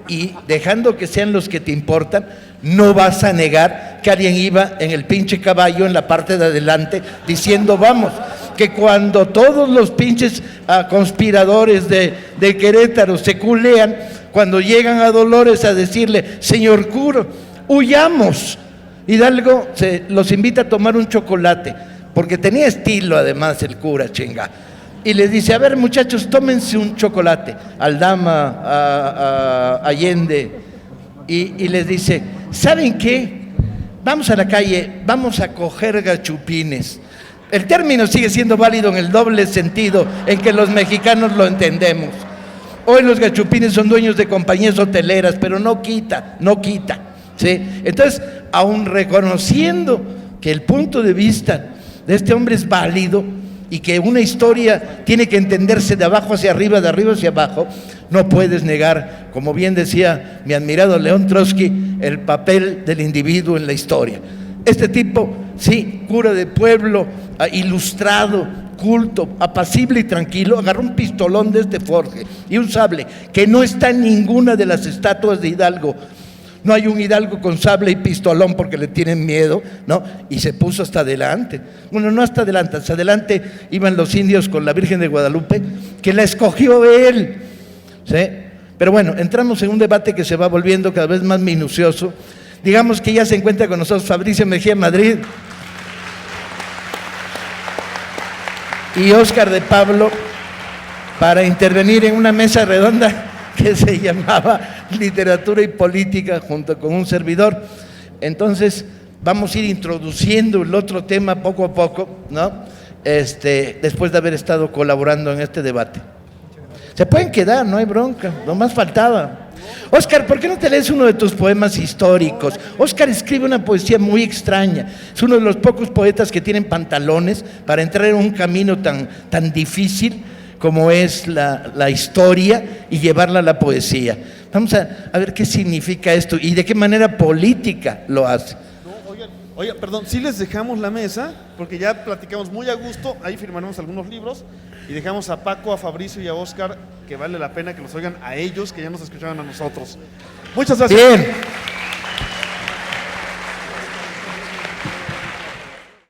y dejando que sean los que te importan, no vas a negar que alguien iba en el pinche caballo en la parte de adelante diciendo vamos, que cuando todos los pinches conspiradores de Querétaro se culean, cuando llegan a Dolores a decirle: señor cura, huyamos, Hidalgo los invita a tomar un chocolate, porque tenía estilo además el cura, chinga. Y les dice: a ver, muchachos, tómense un chocolate. Aldama, a Allende, y les dice: ¿saben qué? Vamos a la calle, vamos a coger gachupines. El término sigue siendo válido en el doble sentido en que los mexicanos lo entendemos. Hoy los gachupines son dueños de compañías hoteleras, pero no quita, ¿sí? Entonces, aun reconociendo que el punto de vista de este hombre es válido y que una historia tiene que entenderse de abajo hacia arriba, de arriba hacia abajo, no puedes negar, como bien decía mi admirado León Trotsky, el papel del individuo en la historia. Este tipo, sí, cura de pueblo, ilustrado, culto, apacible y tranquilo, agarró un pistolón de este forje y un sable que no está en ninguna de las estatuas de Hidalgo. No hay un hidalgo con sable y pistolón porque le tienen miedo, ¿no? Y se puso hasta adelante. Bueno, no hasta adelante iban los indios con la Virgen de Guadalupe, que la escogió él, ¿sí? Pero bueno, entramos en un debate que se va volviendo cada vez más minucioso. Digamos que ya se encuentra con nosotros Fabricio Mejía Madrid y Óscar de Pablo para intervenir en una mesa redonda que se llamaba Literatura y Política junto con un servidor. Entonces vamos a ir introduciendo el otro tema poco a poco, ¿no? Después de haber estado colaborando en este debate. Se pueden quedar, no hay bronca, no más faltaba. Óscar, ¿por qué no te lees uno de tus poemas históricos? Óscar escribe una poesía muy extraña. Es uno de los pocos poetas que tienen pantalones para entrar en un camino tan difícil como es la historia y llevarla a la poesía. Vamos a ver qué significa esto y de qué manera política lo hace. No, oigan, perdón, sí les dejamos la mesa, porque ya platicamos muy a gusto, ahí firmaremos algunos libros, y dejamos a Paco, a Fabricio y a Óscar, que vale la pena que los oigan a ellos, que ya nos escucharon a nosotros. Muchas gracias. Bien.